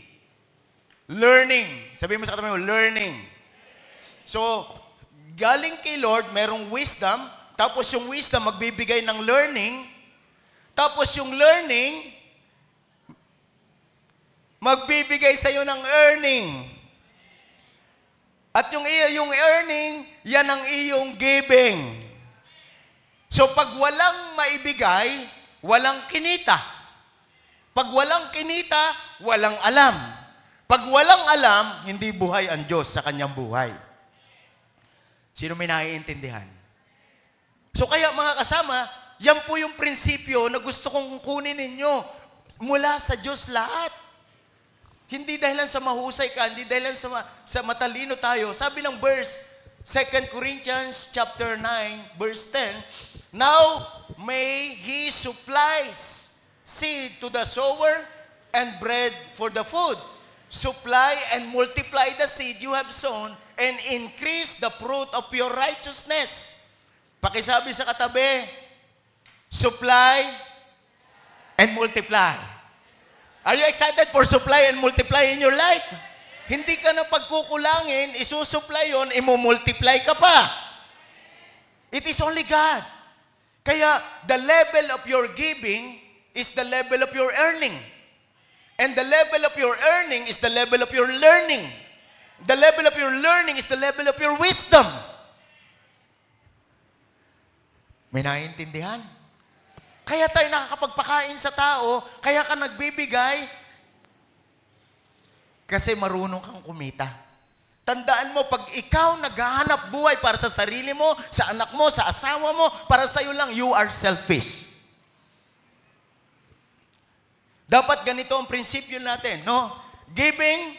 Learning. Sabihin mo sa katabi mo, learning. So, galing kay Lord, merong wisdom, tapos yung wisdom magbibigay ng learning, tapos yung learning, magbibigay sa'yo ng earning. At yung earning, yan ang iyong giving. So pag walang maibigay, walang kinita. Pag walang kinita, walang alam. Pag walang alam, hindi buhay ang Diyos sa kanyang buhay. Sino may naiintindihan? So kaya mga kasama, yan po yung prinsipyo na gusto kong kunin ninyo. Mula sa Diyos lahat. Hindi dahilan sa mahusay ka, hindi dahilan sa matalino tayo. Sabi ng verse, 2 Corinthians chapter 9, verse 10, now may He supplies seed to the sower and bread for the food. Supply and multiply the seed you have sown and increase the fruit of your righteousness. Pakisabi sa katabi, supply and multiply. Are you excited for supply and multiply in your life? Hindi ka na pagkukulangin, isusupply yun, imumultiply ka pa. It is only God. Kaya, the level of your giving is the level of your earning. And the level of your earning is the level of your learning. The level of your learning is the level of your wisdom. May naiintindihan? Kaya tayo nakakapagpakain sa tao, kaya ka nagbibigay, kasi marunong kang kumita. Tandaan mo, pag ikaw naghahanap buhay para sa sarili mo, sa anak mo, sa asawa mo, para sa'yo lang, you are selfish. Dapat ganito ang prinsipyo natin, no? Giving,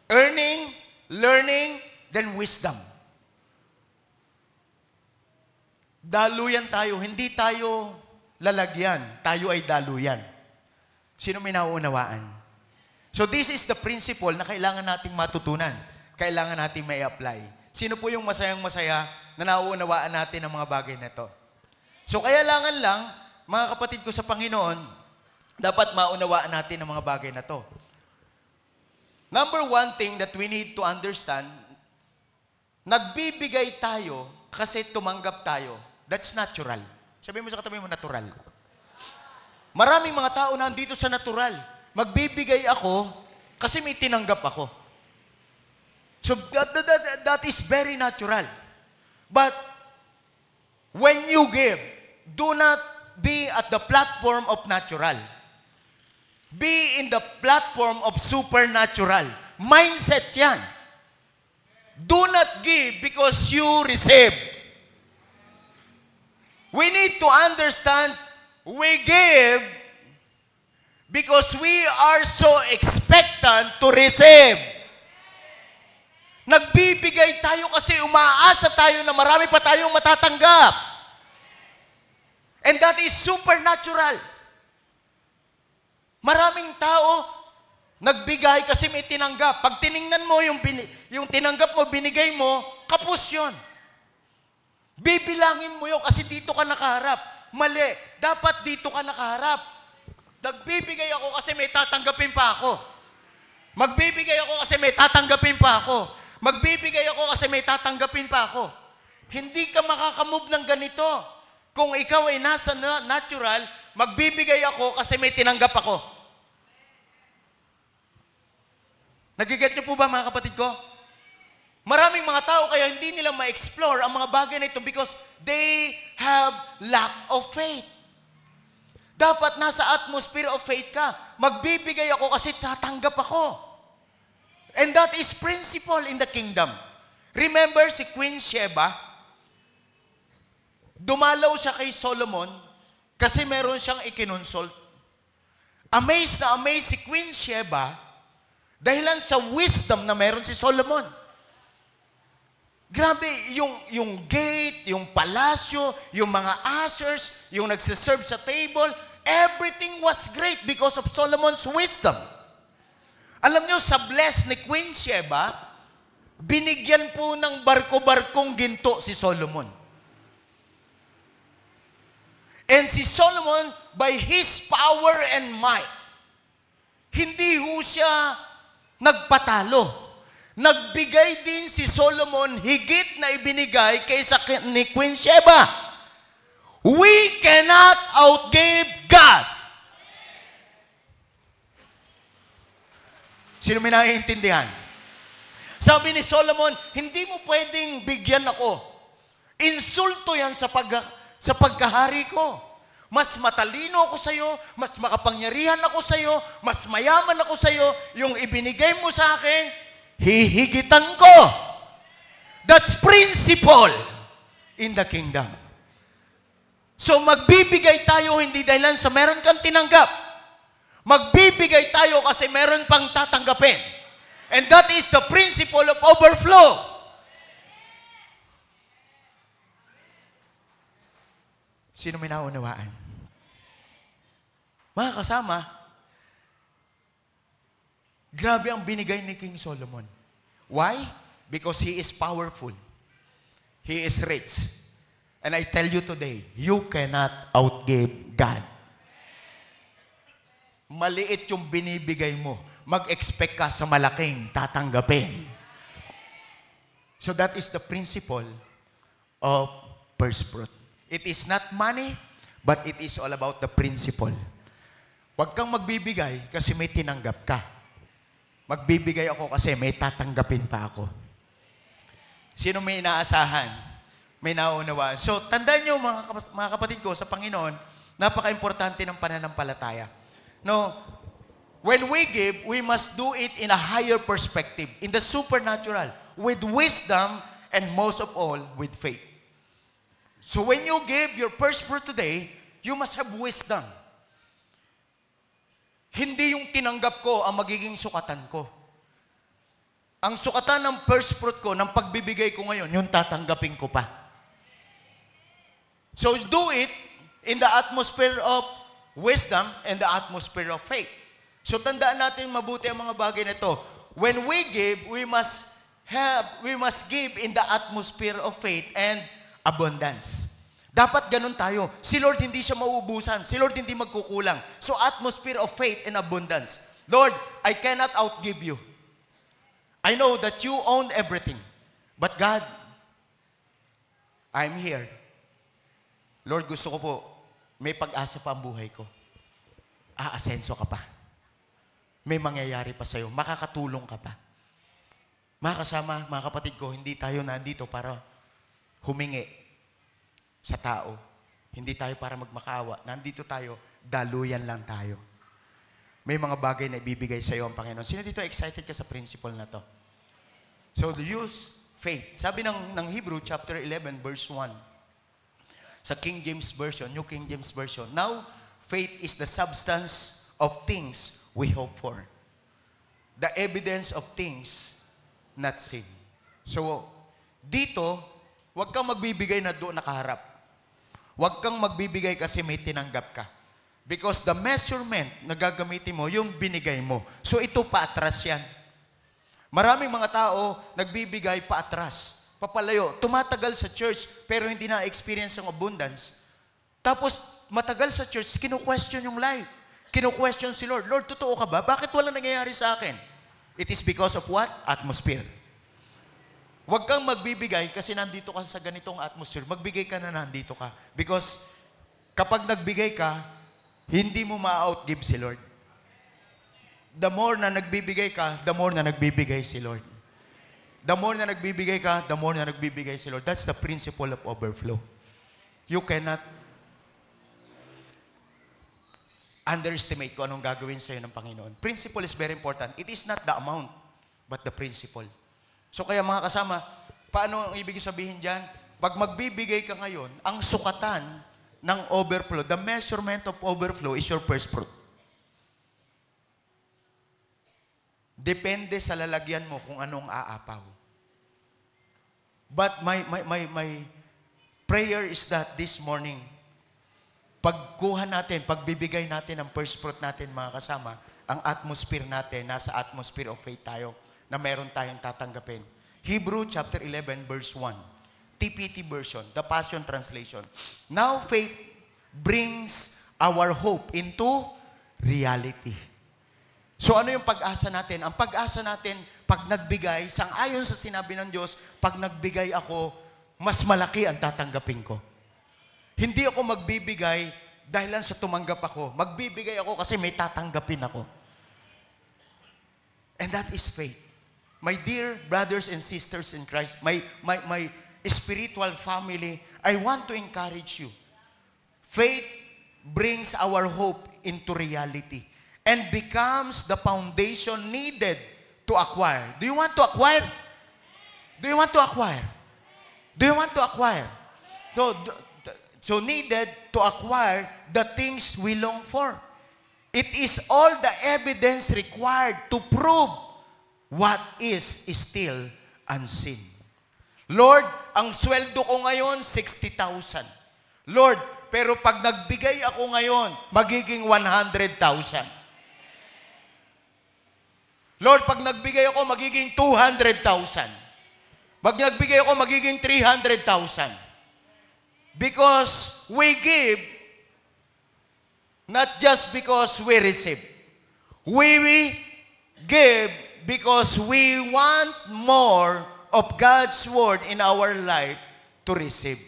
earning, learning, then wisdom. Daluyan tayo, hindi tayo lalagyan, tayo ay daluyan. Sino may nauunawaan? So this is the principle na kailangan nating matutunan. Kailangan nating may apply. Sino po yung masayang-masaya na nauunawaan natin ang mga bagay na ito? So kailangan lang, mga kapatid ko sa Panginoon, dapat maunawaan natin ang mga bagay na ito. Number one thing that we need to understand, nagbibigay tayo kasi tumanggap tayo. That's natural. Sabihin mo sa katabi mo, natural. Maraming mga tao nandito sa natural. Magbibigay ako kasi may tinanggap ako. So that is very natural. But when you give, do not be at the platform of natural. Be in the platform of supernatural. Mindset yan. Do not give because you receive. We need to understand, we give because we are so expectant to receive. Nagbibigay tayo kasi umaasa tayo na marami pa tayong matatanggap. And that is supernatural. Maraming tao nagbigay kasi may tinanggap. Pag tiningnan mo yung tinanggap mo, binigay mo, kapos yun. Bibilangin mo yun kasi dito ka nakaharap. Mali. Dapat dito ka nakaharap. Nagbibigay ako kasi may tatanggapin pa ako. Magbibigay ako kasi may tatanggapin pa ako. Magbibigay ako kasi may tatanggapin pa ako. Hindi ka makakamove ng ganito. Kung ikaw ay nasa natural, magbibigay ako kasi may tinanggap ako. Nagiget niyo po ba mga kapatid ko? Maraming mga tao kaya hindi nila ma-explore ang mga bagay na ito because they have lack of faith. Dapat nasa atmosphere of faith ka. Magbibigay ako kasi tatanggap ako. And that is principle in the kingdom. Remember si Queen Sheba? Dumalaw siya kay Solomon kasi meron siyang ikinonsult. Amazed na amazed si Queen Sheba dahilan sa wisdom na meron si Solomon. Grabe, yung gate, yung palasyo, yung mga ushers, yung nagsiserve sa table, everything was great because of Solomon's wisdom. Alam niyo, sa bless ni Queen Sheba, binigyan po ng barko-barkong ginto si Solomon. And si Solomon, by his power and might, hindi ho siya nagpatalo. Nagbigay din si Solomon higit na ibinigay kaysa ni Queen Sheba. We cannot outgive God. Sino may naiintindihan? Sabi ni Solomon, hindi mo pwedeng bigyan ako. Insulto yan sa pagkahari ko. Mas matalino ako sa'yo, mas makapangyarihan ako sa'yo, mas mayaman ako sa'yo, yung ibinigay mo sa akin, hihigitan ko. That's principle in the kingdom. So magbibigay tayo hindi dahilan sa meron kang tinanggap. Magbibigay tayo kasi meron pang tatanggapin. And that is the principle of overflow. Sino may naunawaan? Mga kasama, grabe ang binigay ni King Solomon. Why? Because he is powerful. He is rich. And I tell you today, you cannot outgive God. Maliit yung binibigay mo. Mag-expect ka sa malaking tatanggapin. So that is the principle of first fruit. It is not money, but it is all about the principle. Huwag kang magbibigay kasi may tinanggap ka. Magbibigay ako kasi may tatanggapin pa ako. Sino may inaasahan? May naunawaan. So, tandaan nyo mga kapatid ko sa Panginoon, napaka-importante ng pananampalataya. No, when we give, we must do it in a higher perspective, in the supernatural, with wisdom, and most of all, with faith. So when you give your first fruit today, you must have wisdom. Hindi yung tinanggap ko ang magiging sukatan ko. Ang sukatan ng first fruit ko, ng pagbibigay ko ngayon, yung tatanggapin ko pa. So do it in the atmosphere of wisdom and the atmosphere of faith. So tandaan natin mabuti ang mga bagay na ito. When we give, we must give in the atmosphere of faith and abundance. Dapat ganun tayo. Si Lord hindi siya mauubusan. Si Lord hindi magkukulang. So atmosphere of faith and abundance. Lord, I cannot outgive you. I know that you own everything. But God, I'm here. Lord, gusto ko po, may pag-asa pa ang buhay ko. Aasenso ka pa. May mangyayari pa sa'yo. Makakatulong ka pa. Mga kasama, mga kapatid ko, hindi tayo nandito para humingi sa tao. Hindi tayo para magmakaawa. Nandito tayo, daluyan lang tayo. May mga bagay na ibibigay sa iyo ang Panginoon. Sino dito excited ka sa principle na to? So, use faith. Sabi ng Hebrew, chapter 11, verse 1. Sa King James Version, New King James Version. Now, faith is the substance of things we hope for. The evidence of things not seen. So, dito, huwag kang magbibigay na doon nakaharap. Huwag kang magbibigay kasi may tinanggap ka. Because the measurement na gagamitin mo, yung binigay mo. So, ito paatras yan. Maraming mga tao nagbibigay paatras, papalayo, tumatagal sa church, pero hindi na-experience ang abundance. Tapos, matagal sa church, kinu-question yung life. Kinu-question si Lord. Lord, totoo ka ba? Bakit wala nangyayari sa akin? It is because of what? Atmosphere. Huwag kang magbibigay kasi nandito ka sa ganitong atmosphere. Magbigay ka na nandito ka. Because kapag nagbigay ka, hindi mo ma-outgive si Lord. The more na nagbibigay ka, the more na nagbibigay si Lord. The more na nagbibigay ka, the more na nagbibigay si Lord. That's the principle of overflow. You cannot underestimate kung anong gagawin sa'yo ng Panginoon. Principle is very important. It is not the amount, but the principle. So kaya mga kasama, paano ang ibig sabihin dyan? Pag magbibigay ka ngayon, ang sukatan ng overflow, the measurement of overflow is your first fruit. Depende sa lalagyan mo kung anong aapaw. But my prayer is that this morning, pagkuha natin, pagbibigay natin ang first fruit natin, mga kasama, ang atmosphere natin, nasa atmosphere of faith tayo, na meron tayong tatanggapin. Hebrew chapter 11, verse 1. TPT version, the Passion Translation. Now faith brings our hope into reality. So ano yung pag-asa natin? Ang pag-asa natin, pag nagbigay, sang-ayon sa sinabi ng Diyos, pag nagbigay ako, mas malaki ang tatanggapin ko. Hindi ako magbibigay dahil lang sa tumanggap ako. Magbibigay ako kasi may tatanggapin ako. And that is faith. My dear brothers and sisters in Christ, my spiritual family, I want to encourage you. Faith brings our hope into reality and becomes the foundation needed to acquire. Do you want to acquire? Do you want to acquire? Do you want to acquire? So needed to acquire the things we long for. It is all the evidence required to prove what is still unseen. Lord, ang sweldo ko ngayon, 60,000. Lord, pero pag nagbigay ako ngayon, magiging 100,000. Lord, pag nagbigay ako, magiging 200,000. Pag nagbigay ako, magiging 300,000. Because we give, not just because we receive. We give because we want more of God's Word in our life to receive.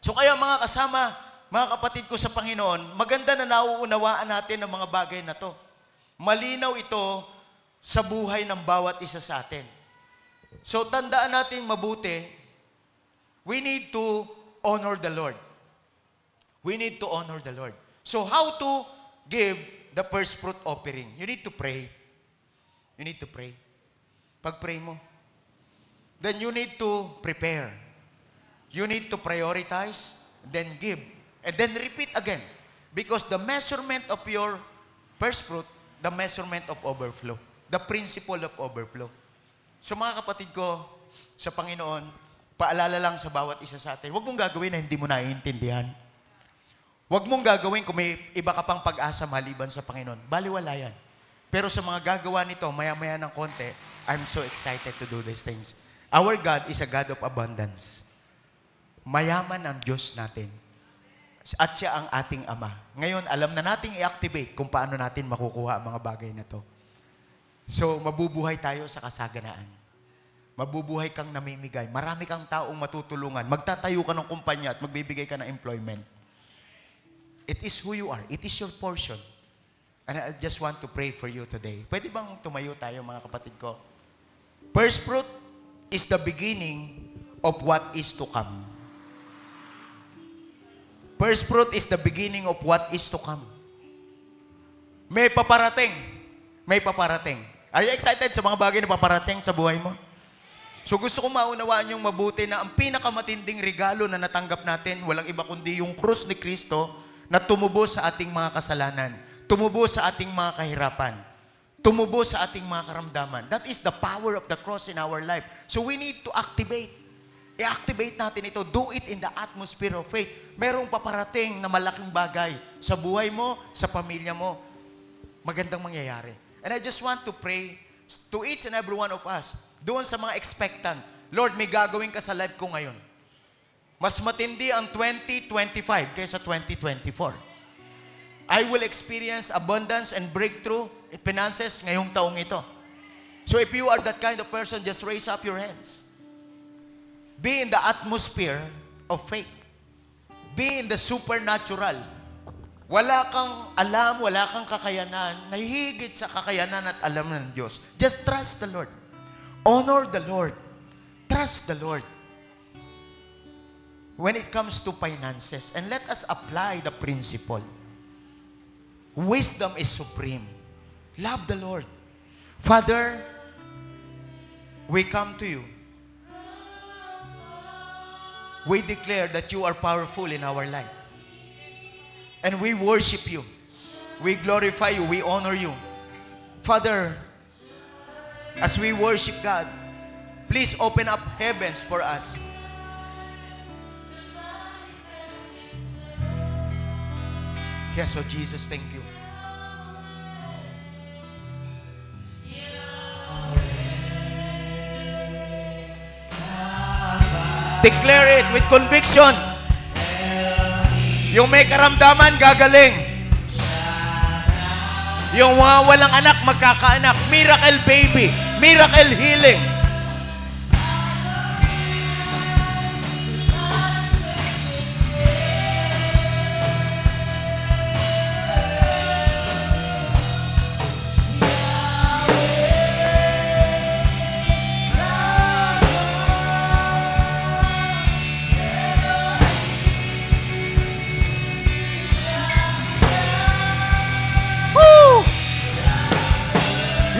So kaya mga kasama, mga kapatid ko sa Panginoon, maganda na nauunawaan natin ang mga bagay na to. Malinaw ito sa buhay ng bawat isa sa atin. So tandaan natin mabuti, we need to honor the Lord. We need to honor the Lord. So how to give the first fruit offering? You need to pray. You need to pray. Pag-pray mo. Then you need to prepare. You need to prioritize, then give. And then repeat again. Because the measurement of your first fruit, the measurement of overflow. The principle of overflow. So mga kapatid ko, sa Panginoon, paalala lang sa bawat isa sa atin, huwag mong gagawin na hindi mo naiintindihan. Huwag mong gagawin kung may iba ka pang pag-asa maliban sa Panginoon. Baliwala yan. Pero sa mga gagawa nito, maya-maya ng konti, I'm so excited to do these things. Our God is a God of abundance. Mayaman ang Diyos natin. At siya ang ating Ama. Ngayon, alam na nating i-activate kung paano natin makukuha ang mga bagay na to. So, mabubuhay tayo sa kasaganaan. Mabubuhay kang namimigay. Marami kang taong matutulungan. Magtatayo ka ng kumpanya at magbibigay ka ng employment. It is who you are. It is your portion. And I just want to pray for you today. Pwede bang tumayo tayo, mga kapatid ko? First fruit is the beginning of what is to come. First fruit is the beginning of what is to come. May paparating. May paparating. Are you excited sa mga bagay na paparating sa buhay mo? So gusto kong maunawaan yung mabuti na ang pinakamatinding regalo na natanggap natin, walang iba kundi yung krus ni Kristo na tumubos sa ating mga kasalanan, tumubos sa ating mga kahirapan, tumubos sa ating mga karamdaman. That is the power of the cross in our life. So we need to activate. I-activate natin ito. Do it in the atmosphere of faith. Merong paparating na malaking bagay sa buhay mo, sa pamilya mo. Magandang mangyayari. And I just want to pray to each and every one of us, doon sa mga expectant, Lord, may gagawin ka sa life ko ngayon. Mas matindi ang 2025 kaysa 2024. I will experience abundance and breakthrough in finances ngayong taong ito. So if you are that kind of person, just raise up your hands. Be in the atmosphere of faith. Be in the supernatural. Wala kang alam, wala kang kakayanan, nahihigit sa kakayanan at alam ng Diyos. Just trust the Lord. Honor the Lord. Trust the Lord. When it comes to finances, and let us apply the principle. Wisdom is supreme. Love the Lord. Father, we come to you. We declare that you are powerful in our life. And we worship you. We glorify you. We honor you. Father, as we worship God, please open up heavens for us. Yes, oh Jesus, thank you. Declare it with conviction. Yung may karamdaman, gagaling. Yung mga walang anak, magkakaanak. Miracle baby. Miracle healing.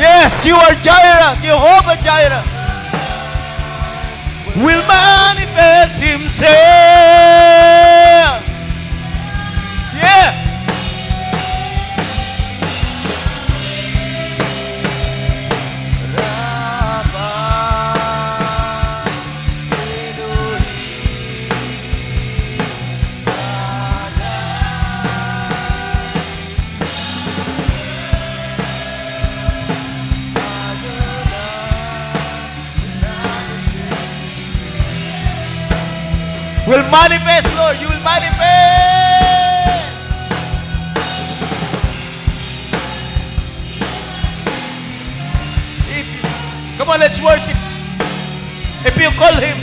Yes, you are Jireh, Jehovah Jireh. Will manifest Himself. Yeah. Will manifest, Lord. You will manifest. Come on, let's worship. If you call Him,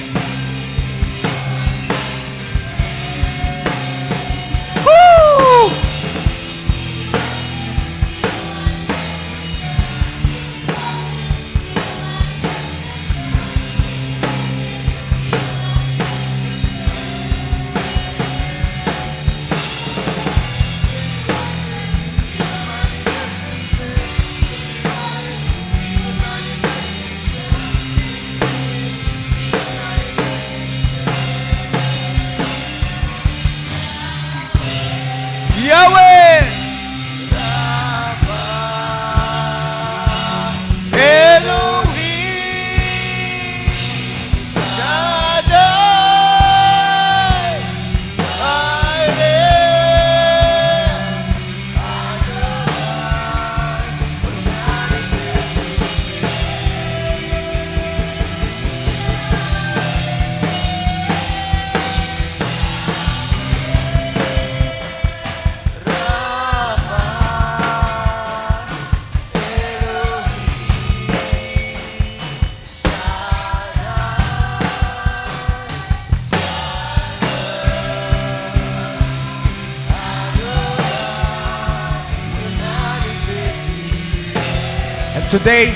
Today,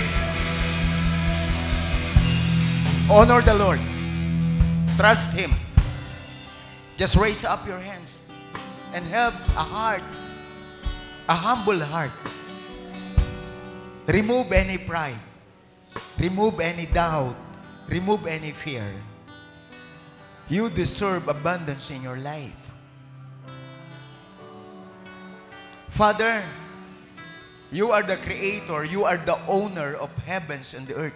honor the Lord. Trust Him. Just raise up your hands and have a heart, a humble heart. Remove any pride. Remove any doubt. Remove any fear. You deserve abundance in your life. Father, you are the creator. You are the owner of heavens and the earth.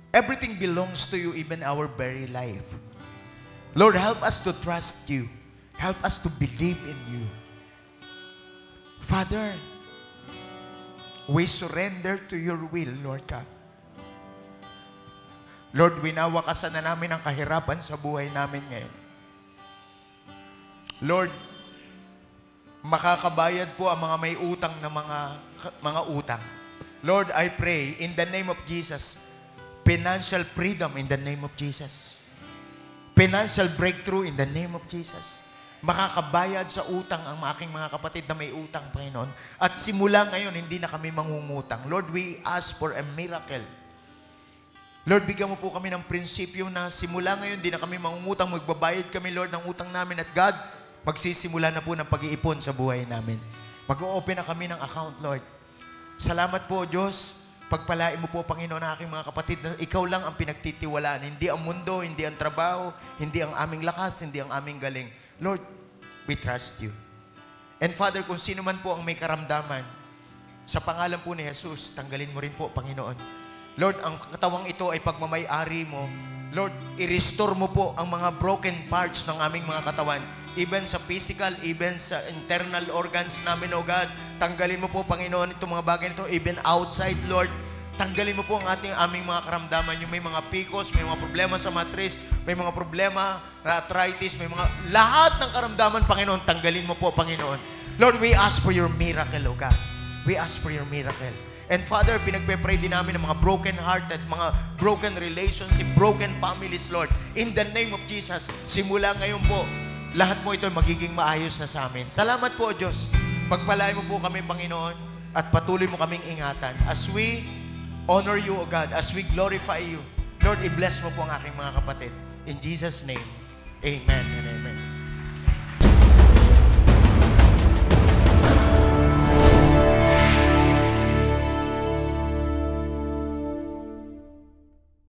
Everything belongs to you, even our very life. Lord, help us to trust you. Help us to believe in you. Father, we surrender to your will, Lord God. Lord, winawakasan na namin ang kahirapan sa buhay namin ngayon. Lord, makakabayad po ang mga may utang na mga utang. Lord, I pray in the name of Jesus, financial freedom in the name of Jesus. Financial breakthrough in the name of Jesus. Makakabayad sa utang ang aking mga kapatid na may utang, Panginoon. At simula ngayon, hindi na kami mangungutang. Lord, we ask for a miracle. Lord, bigyan mo po kami ng prinsipyo na simula ngayon, hindi na kami mangungutang. Magbabayad kami, Lord, ng utang namin. At God, magsisimula na po ng pag-iipon sa buhay namin. Mag-o-open na kami ng account, Lord. Salamat po, Diyos. Pagpalain mo po, Panginoon, ang aking mga kapatid na ikaw lang ang pinagtitiwalaan. Hindi ang mundo, hindi ang trabaho, hindi ang aming lakas, hindi ang aming galing. Lord, we trust you. And Father, kung sino man po ang may karamdaman, sa pangalan po ni Jesus, tanggalin mo rin po, Panginoon. Lord, ang katawang ito ay pagmamay-ari mo. Lord, i-restore mo po ang mga broken parts ng aming mga katawan. Even sa physical, even sa internal organs namin, O God. Tanggalin mo po, Panginoon, itong mga bagay nito. Even outside, Lord. Tanggalin mo po ang aming mga karamdaman. Yung may mga PCOS, may mga problema sa matris, may mga problema na arthritis, may mga lahat ng karamdaman, Panginoon, tanggalin mo po, Panginoon. Lord, we ask for your miracle, O God. We ask for your miracle. And Father, pinagpe-pray din namin ng mga broken-hearted, mga broken relationship, broken families, Lord. In the name of Jesus, simula ngayon po, lahat mo ito magiging maayos na sa amin. Salamat po, Diyos. Pagpalain mo po kami, Panginoon, at patuloy mo kaming ingatan. As we honor you, O God, as we glorify you, Lord, i-bless mo po ang aking mga kapatid. In Jesus' name, amen and amen.